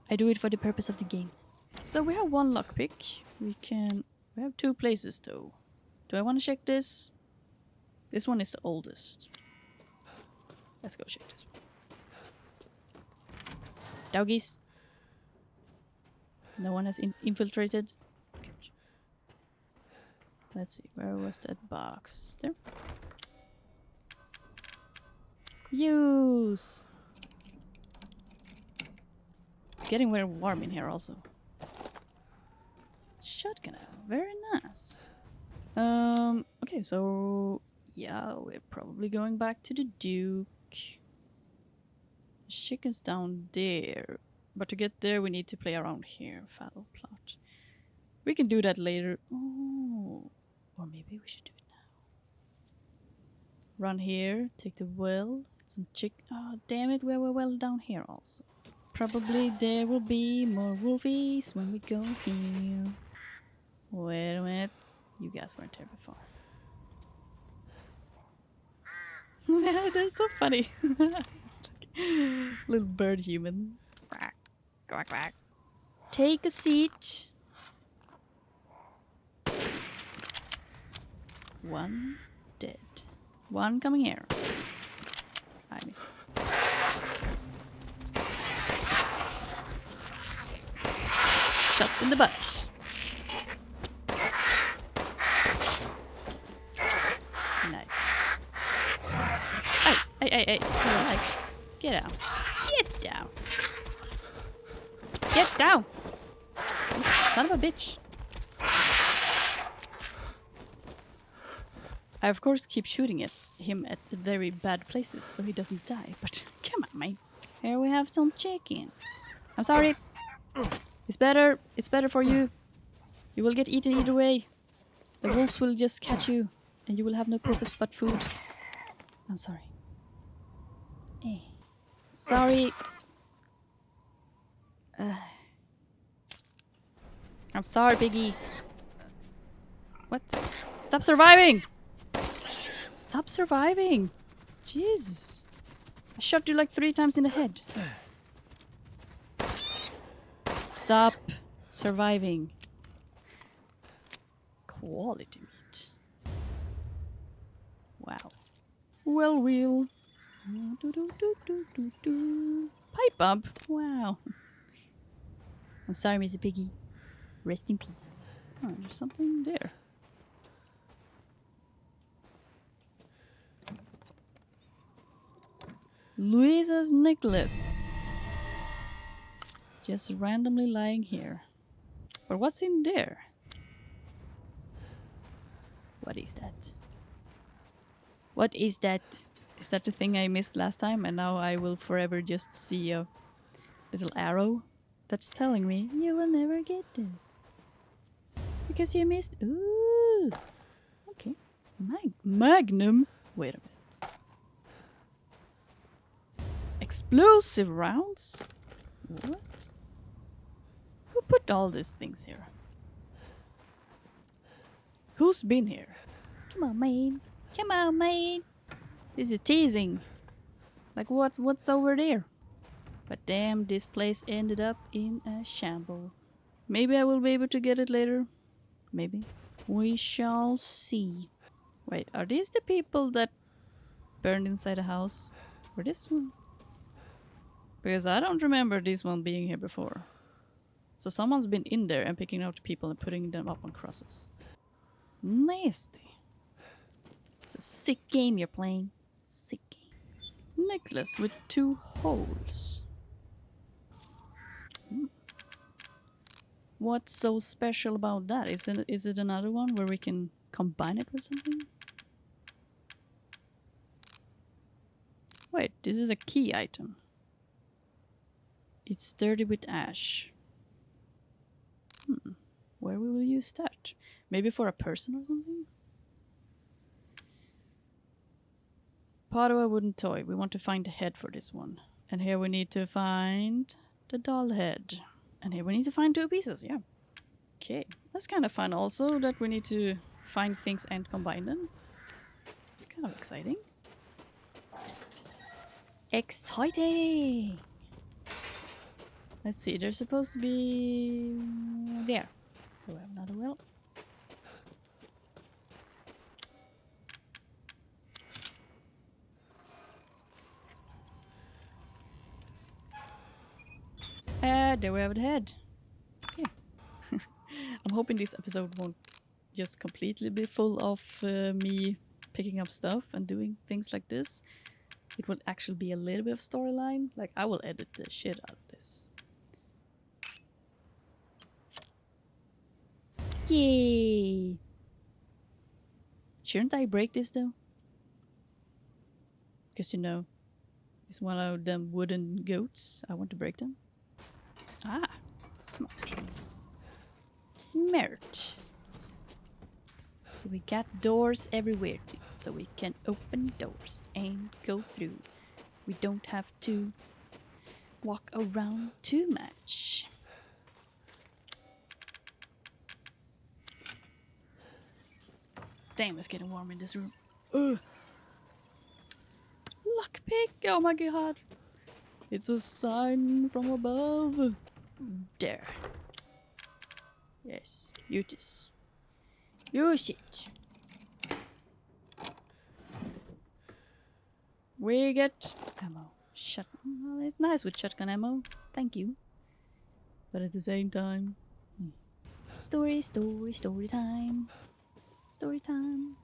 I do it for the purpose of the game. So we have 1 lockpick. We have 2 places though. Do I want to check this? This one is the oldest. Let's go check this one. Doggies. No one has infiltrated. Good. Let's see, where was that box? There. Use. It's getting very warm in here also. Shotgun ammo, very nice. Okay, so yeah, we're probably going back to the Duke. Chicken's down there. But to get there, we need to play around here. Fallow plot. We can do that later. Oh, or maybe we should do it now. Run here, take the well, some chick. Oh, damn it, we have a well down here also. Probably there will be more wolfies when we go here. Wait a minute. You guys weren't here before. They're so funny. It's like little bird human. Quack, quack, quack. Take a seat. One dead. One coming here. I missed. Shot in the butt. Nice. Hey. Get out. Get down. Get down. You son of a bitch. I of course keep shooting at him at the very bad places so he doesn't die, but come on, mate. Here we have some chickens. I'm sorry. It's better for you. You will get eaten either way. The wolves will just catch you and you will have no purpose but food. I'm sorry. Sorry. I'm sorry, Piggy. What? Stop surviving! Stop surviving! Jesus. I shot you like 3 times in the head. Stop surviving. Quality meat. Wow. Well, we'll. Pipe bump. Wow. I'm sorry, Mr. Piggy. Rest in peace. Oh, there's something there. Louisa's necklace. Just randomly lying here. But what's in there? What is that? What is that? Is that the thing I missed last time and now I will forever just see a little arrow that's telling me you will never get this? Because you missed... Ooh! Okay. Magnum? Wait a minute. Explosive rounds? What? Who put all these things here? Who's been here? Come on, man. Come on, man. This is teasing. Like what's over there? But damn, this place ended up in a shamble. Maybe I will be able to get it later. Maybe. We shall see. Wait, are these the people that burned inside the house? Or this one? Because I don't remember this one being here before. So someone's been in there and picking out the people and putting them up on crosses. Nasty. It's a sick game you're playing. Sick game. Necklace with 2 holes. What's so special about that? Is it another one where we can combine it with something? Wait, this is a key item. It's dirty with ash. Where we will use that? Maybe for a person or something? Part of a wooden toy. We want to find the head for this one. And here we need to find the doll head. And here we need to find 2 pieces, yeah. Okay, that's kind of fun also, that we need to find things and combine them. It's kind of exciting. Exciting! Let's see, they're supposed to be... there. Do we have another well? There we have the head. Okay. I'm hoping this episode won't just completely be full of me picking up stuff and doing things like this. It will actually be a little bit of storyline. Like, I will edit the shit out of this. Yay! Shouldn't I break this though? Because you know, it's one of them wooden goats. I want to break them. Ah, smart. Smart. So we got doors everywhere too, so we can open doors and go through. We don't have to walk around too much. Damn, it's getting warm in this room. Ugh. Lockpick! Oh my god! It's a sign from above. There. Yes, use this. Use it. We get ammo. Well, it's nice with shotgun ammo. Thank you. But at the same time, story time. Story time.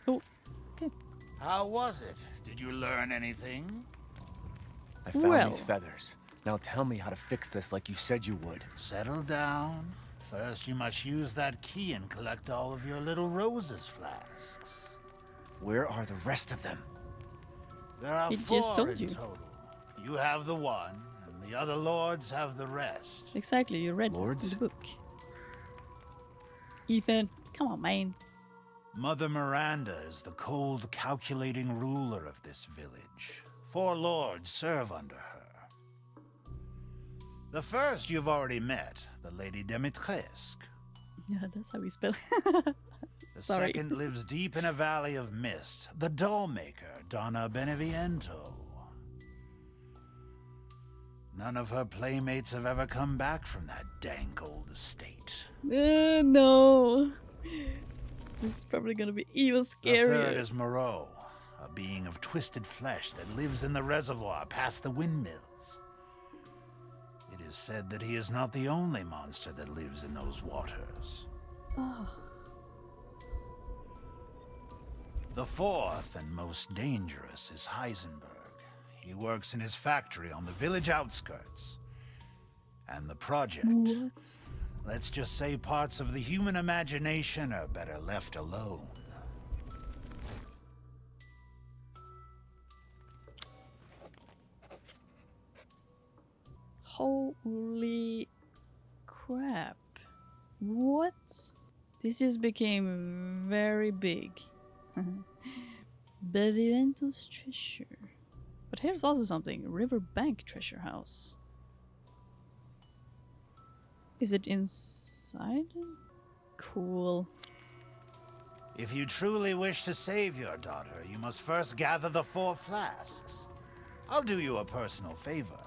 Oh, okay. How was it? Did you learn anything? I found Well. these feathers. Now tell me how to fix this like you said you would. Settle down. First, you must use that key and collect all of your little roses flasks. Where are the rest of them? There are He 4 just told in you. total. You have the one, and the other lords have the rest. Exactly, you read Lords? the book. Ethan, come on, man. Mother Miranda is the cold, calculating ruler of this village. 4 lords serve under her. The first you've already met, the Lady Dimitrescu. Yeah, that's how we spell. The Sorry. second lives deep in a valley of mist, the doll maker, Donna Beneviento. None of her playmates have ever come back from that dank old estate. No. This is probably gonna be even The scarier. third is Moreau, a being of twisted flesh that lives in the reservoir past the windmills. It is said that he is not the only monster that lives in those waters. Oh. The fourth and most dangerous is Heisenberg. He works in his factory on the village outskirts. And the project, What? let's just say parts of the human imagination are better left alone. Holy crap. What? This just became very big. Bevivento's treasure. But here's also something. Riverbank treasure house. Is it inside? Cool. If you truly wish to save your daughter, you must first gather the 4 flasks. I'll do you a personal favor.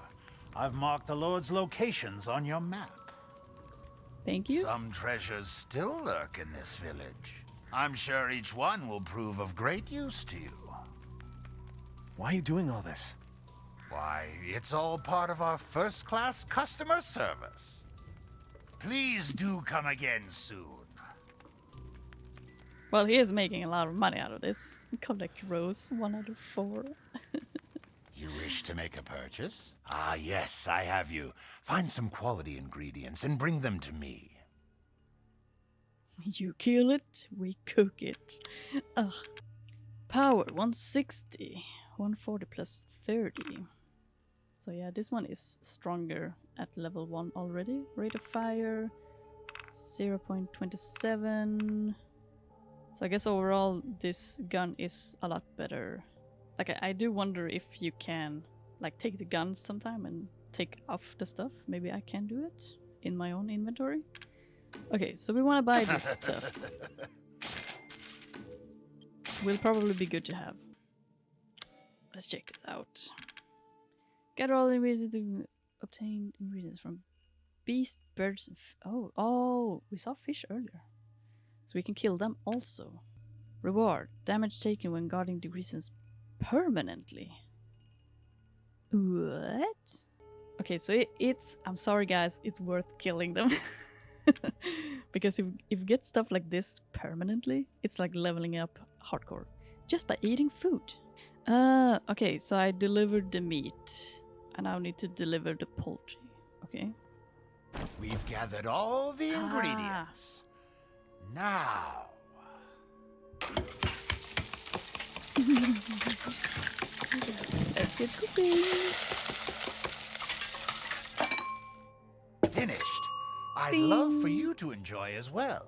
I've marked the Lord's locations on your map. Thank you. Some treasures still lurk in this village. I'm sure each one will prove of great use to you. Why are you doing all this? Why, it's all part of our first-class customer service. Please do come again soon. Well, he is making a lot of money out of this. Collect rows, 1 out of 4. You wish to make a purchase? Ah, yes, I have you. Find some quality ingredients and bring them to me. You kill it, we cook it. Ugh. Power 160, 140 plus 30. So yeah, this one is stronger at level 1 already. Rate of fire 0.27. So I guess overall this gun is a lot better. Like I do wonder if you can like take the guns sometime and take off the stuff. Maybe I can do it in my own inventory. Okay, so we want to buy this stuff. Will probably be good to have. Let's check this out. Gather all the ingredients to obtain ingredients from beast, birds, and oh, we saw fish earlier. So we can kill them also. Reward. Damage taken when guarding decreases permanently. What? Okay, so it's... I'm sorry guys, it's worth killing them. Because if you get stuff like this permanently, it's like leveling up hardcore. Just by eating food. Okay, so I delivered the meat. I now need to deliver the poultry. Okay. We've gathered all the ingredients. Now. Let's get cooking. I'd love for you to enjoy as well.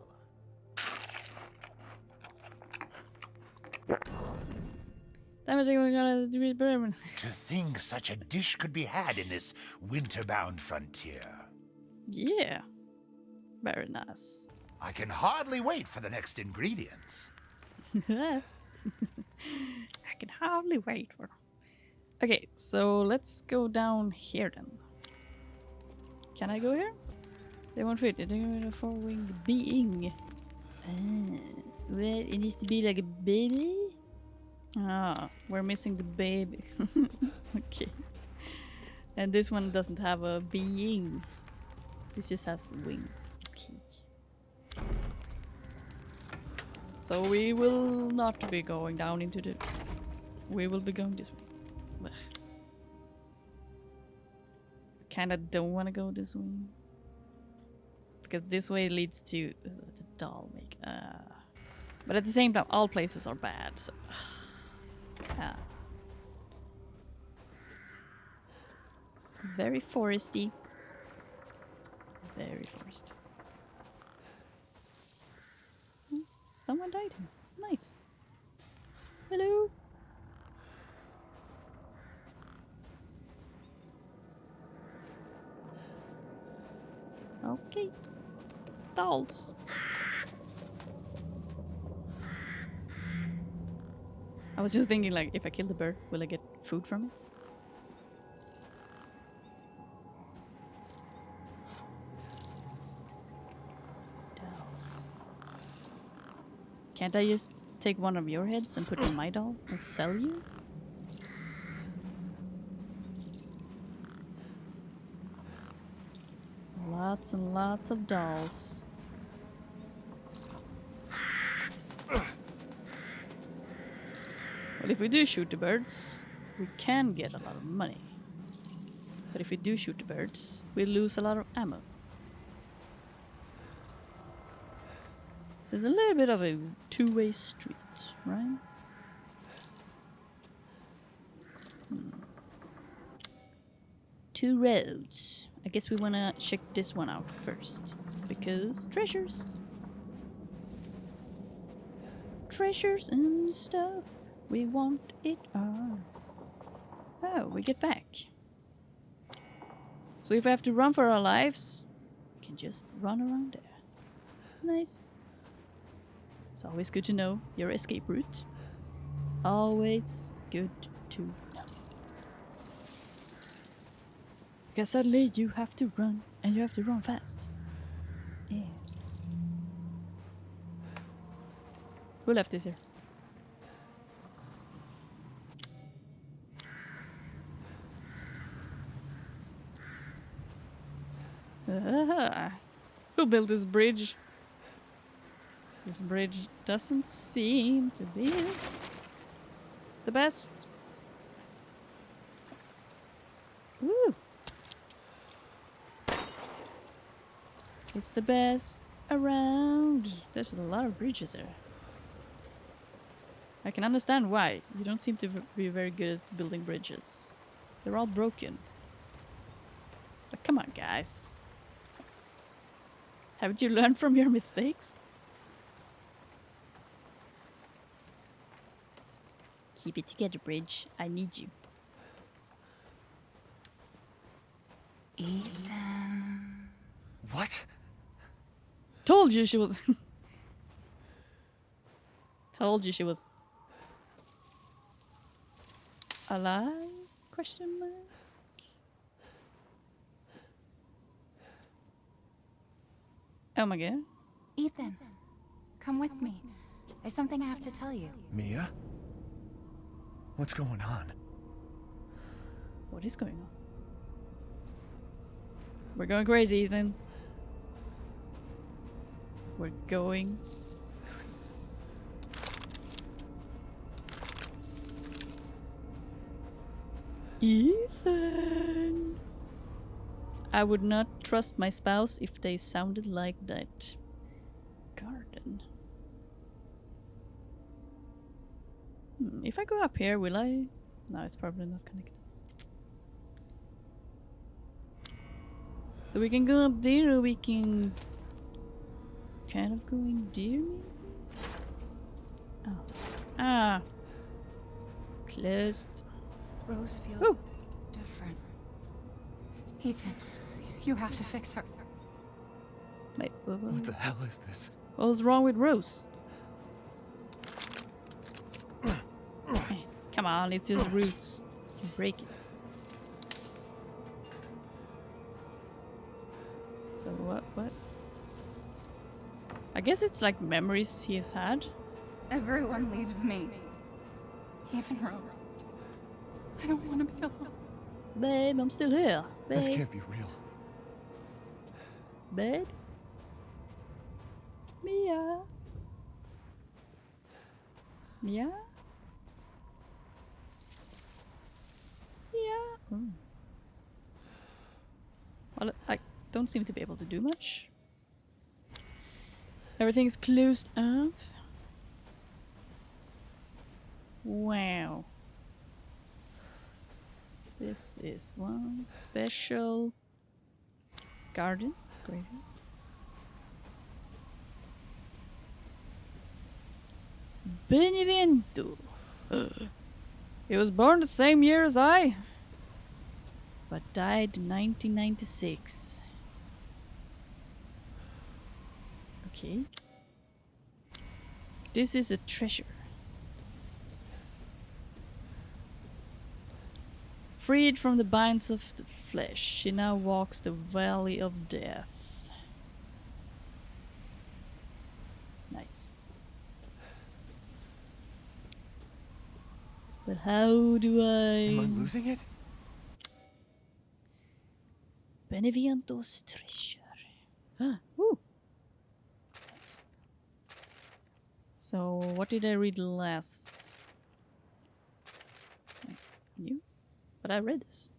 To think such a dish could be had in this winter-bound frontier. Yeah. Very nice. I can hardly wait for the next ingredients. I can hardly wait for. Okay, so let's go down here then. Can I go here? They won't fit. They're a four-winged being. Well, it needs to be like a baby. Ah, we're missing the baby. Okay. And this one doesn't have a being. This just has wings. Okay. So we will not be going down into the... We will be going this way. Ugh. Kinda don't want to go this way. Because this way leads to the doll make. But at the same time, all places are bad, so... Yeah. Very foresty. Very foresty. Someone died here. Nice. Hello. Okay. Dolls. I was just thinking, like, if I kill the bird, will I get food from it? Dolls. Can't I just take one of your heads and put it in my doll and sell you? Lots and lots of dolls. Well, if we do shoot the birds, we can get a lot of money. But if we do shoot the birds, we lose a lot of ammo. So it's a little bit of a two-way street, right? Two roads. I guess we want to check this one out first. Because treasures. Treasures and stuff. We want it all. Oh, we get back. So if we have to run for our lives, we can just run around there. Nice. It's always good to know your escape route. Always good to know. Because suddenly you have to run, and you have to run fast. Yeah. Who left this here? Who built this bridge? This bridge doesn't seem to be the best. Woo! It's the best around. There's a lot of bridges there. I can understand why. You don't seem to be very good at building bridges. They're all broken. But come on, guys. Haven't you learned from your mistakes? Keep it together, bridge. I need you. Ethan. What? Told you she was... Told you she was... alive? Question mark? Oh my god. Ethan, come with me. There's something I have to tell you. Mia? What's going on? What is going on? We're going crazy, Ethan. We're going crazy. Ethan! I would not trust my spouse if they sounded like that. Garden. If I go up here, will I? No, it's probably not connected. So we can go up there, or we can kind of go in there, maybe? Oh. Ah. Closed. Rose feels Ooh. different. Ethan, you have to fix her. Wait, What the hell is this? what's wrong with Rose? Come on, it's just roots. You can break it. So what? I guess it's like memories he has had. Everyone leaves me. Even Rose. I don't want to be alone. Babe, I'm still here. Babe. This can't be real. Babe? Mia? Mia? Yeah. Oh. Well, I don't seem to be able to do much. Everything's closed off. Wow. This is one special garden. Great. Benevento. He was born the same year as I, but died in 1996. Okay. This is a treasure. Freed from the binds of the flesh, she now walks the valley of death. Nice. But how do Am I I... losing it? Beneviento's treasure. Ah, ooh. So, what did I read last? You? But I read this.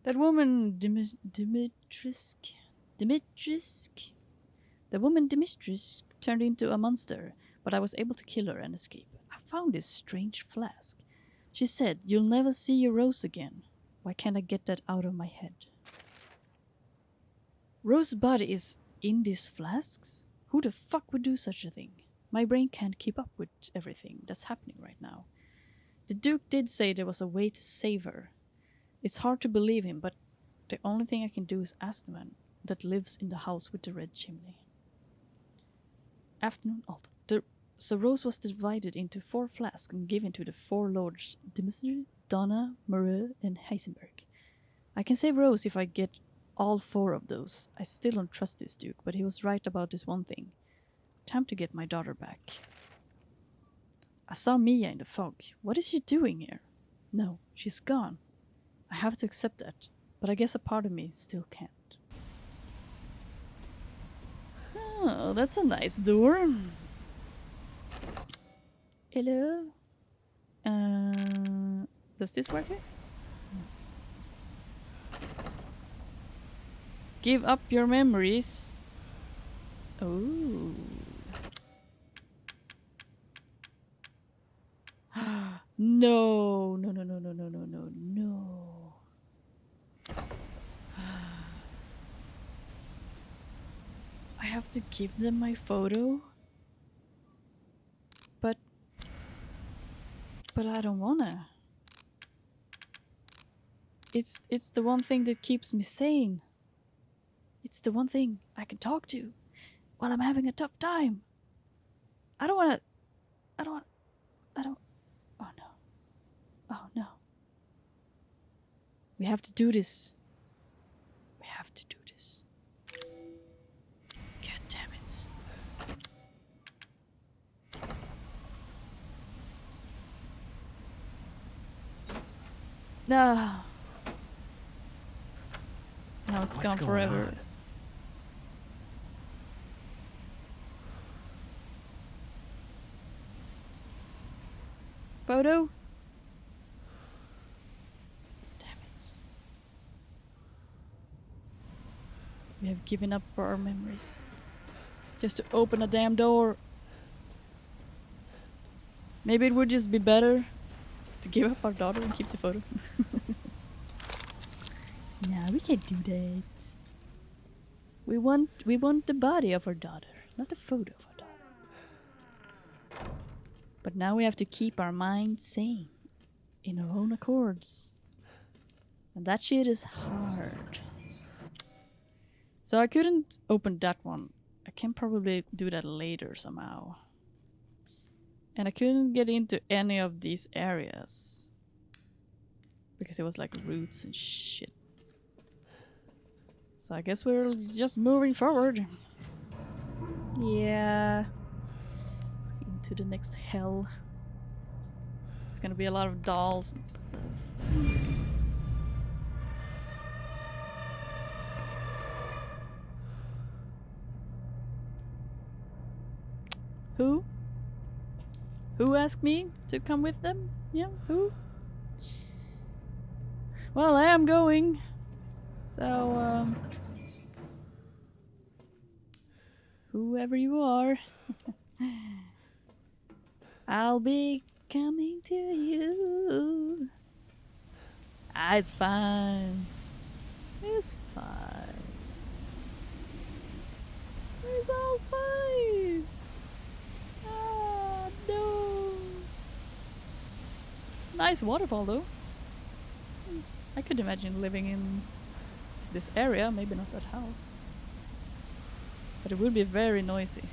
That woman Dimitrisk. The woman Dimitrisk turned into a monster, but I was able to kill her and escape. I found this strange flask. She said, "You'll never see your Rose again." Why can't I get that out of my head? Rose's body is in these flasks? Who the fuck would do such a thing? My brain can't keep up with everything that's happening right now. The Duke did say there was a way to save her. It's hard to believe him, but the only thing I can do is ask the man that lives in the house with the red chimney. Afternoon altar. So Rose was divided into 4 flasks and given to the 4 lords, Dimitri, Donna, Moreau, and Heisenberg. I can save Rose if I get all 4 of those. I still don't trust this Duke, but he was right about this one thing. Time to get my daughter back. I saw Mia in the fog. What is she doing here? No, she's gone. I have to accept that, but I guess a part of me still can't. Oh, that's a nice door. Hello? Does this work here? Give up your memories. Oh. No. I have to give them my photo? But I don't wanna. It's the one thing that keeps me sane. It's the one thing I can talk to while I'm having a tough time. I don't wanna. Oh no. Oh no. We have to do this. We have to do this. God damn it. No. Now it's What's gone going forever. on? Photo? Damn it. We have given up our memories. Just to open a damn door. Maybe it would just be better To give up our daughter and keep the photo. Nah, we can't do that. We want the body of our daughter, not the photo of our daughter. But now we have to keep our mind sane in our own accords. And that shit is hard. So I couldn't open that one. I can probably do that later somehow. And I couldn't get into any of these areas. Because it was like roots and shit. So I guess we're just moving forward. Yeah. Into the next hell. It's gonna be a lot of dolls and stuff. Who? Who asked me to come with them? Yeah, who? Well, I am going. So, whoever you are, I'll be coming to you. Ah, it's fine. It's fine. It's all fine. Ah, no. Nice waterfall, though. I could imagine living in this area, maybe not that house. But it would be very noisy,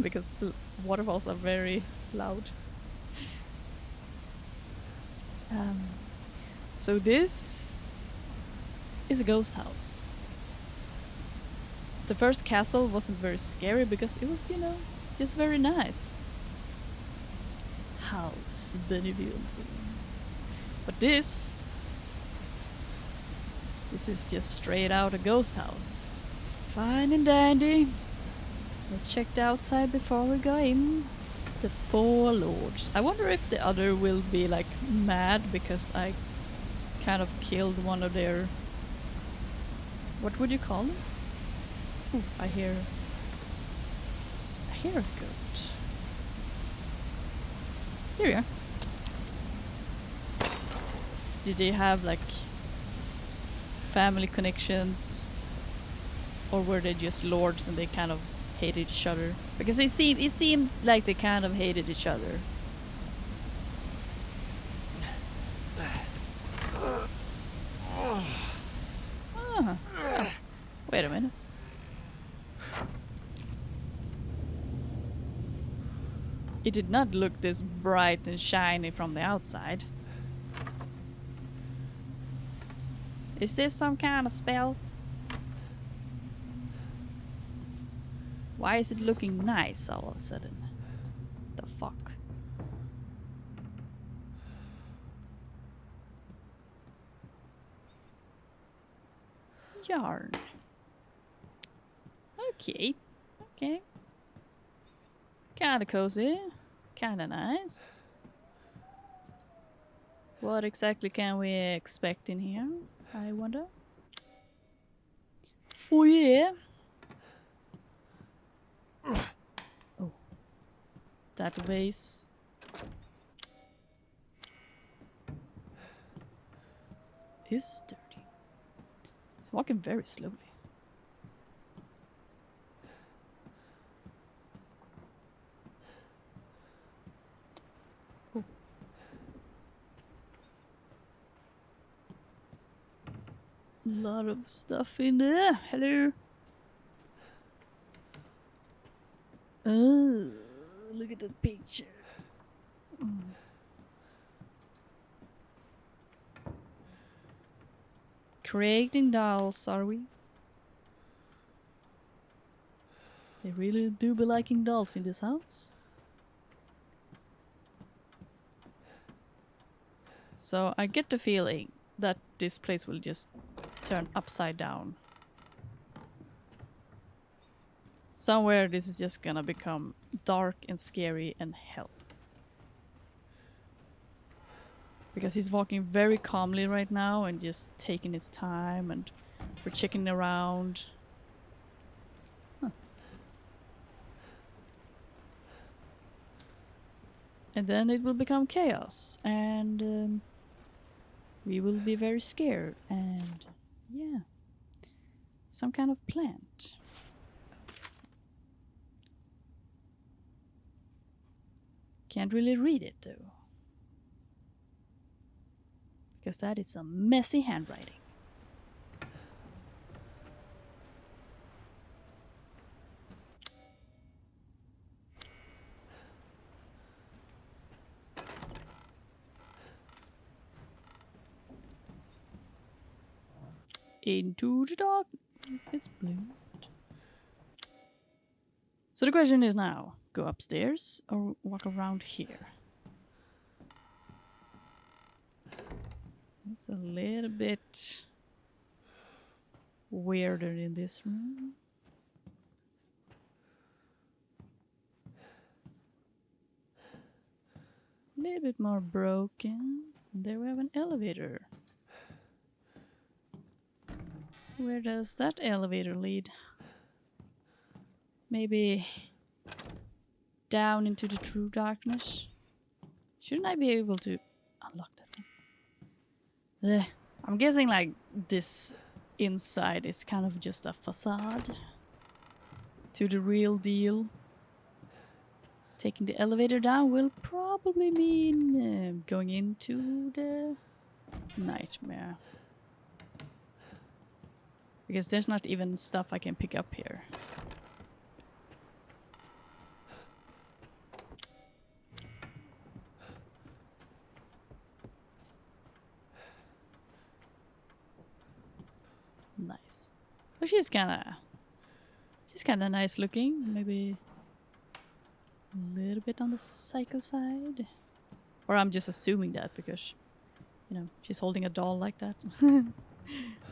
because waterfalls are very loud. So this is a ghost house. The first castle wasn't very scary because it was, you know, just very nice. House Benevolent. But this is just straight out a ghost house. Fine and dandy. Let's check the outside before we go in. The Four Lords. I wonder if the other will be like mad because I kind of killed one of their... What would you call them? Ooh, I hear a goat. Here we are. Did they have like family connections, or were they just lords and they kind of hated each other? Because it seemed like they kind of hated each other. Wait a minute. It did not look this bright and shiny from the outside. Is this some kind of spell? Why is it looking nice all of a sudden? The fuck? Yarn. Okay. Okay. Kinda cozy. Kinda nice. What exactly can we expect in here, I wonder? Oh yeah. Oh. That vase. Is dirty. It's walking very slowly. Oh. Lot of stuff in there. Hello. Oh, look at that picture. Creating dolls, are we? They really do be liking dolls in this house. So I get the feeling that this place will just turn upside down. Somewhere this is just gonna become dark and scary and hell. Because he's walking very calmly right now and just taking his time, and we're checking around. Huh. And then it will become chaos, and we will be very scared, and yeah, some kind of plant. Can't really read it though, because that is some messy handwriting. Into the dark. It's blue. So the question is now, go upstairs or walk around here? It's a little bit weirder in this room. A little bit more broken. There we have an elevator. Where does that elevator lead? Maybe down into the true darkness? Shouldn't I be able to unlock that one? I'm guessing like this inside is kind of just a facade to the real deal. Taking the elevator down will probably mean going into the nightmare. Because there's not even stuff I can pick up here. Nice. Well, she's kinda nice looking. Maybe a little bit on the psycho side. Or I'm just assuming that because, you know, she's holding a doll like that.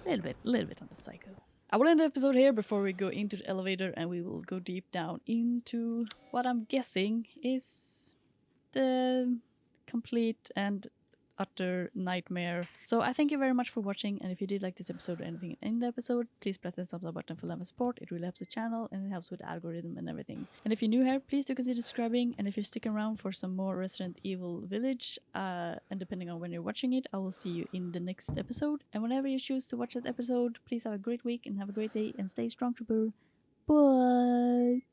A little bit on the psycho. I will end the episode here before we go into the elevator, and we will go deep down into what I'm guessing is the complete and utter nightmare. So I thank you very much for watching, and if you did like this episode or anything in the episode, please press the thumbs up button for love and support. It really helps the channel and it helps with the algorithm and everything. And if you're new here, please do consider subscribing, and if you're sticking around for some more Resident Evil Village, and depending on when you're watching it, I will see you in the next episode. And whenever you choose to watch that episode, please have a great week and have a great day and stay strong, trooper. Bye!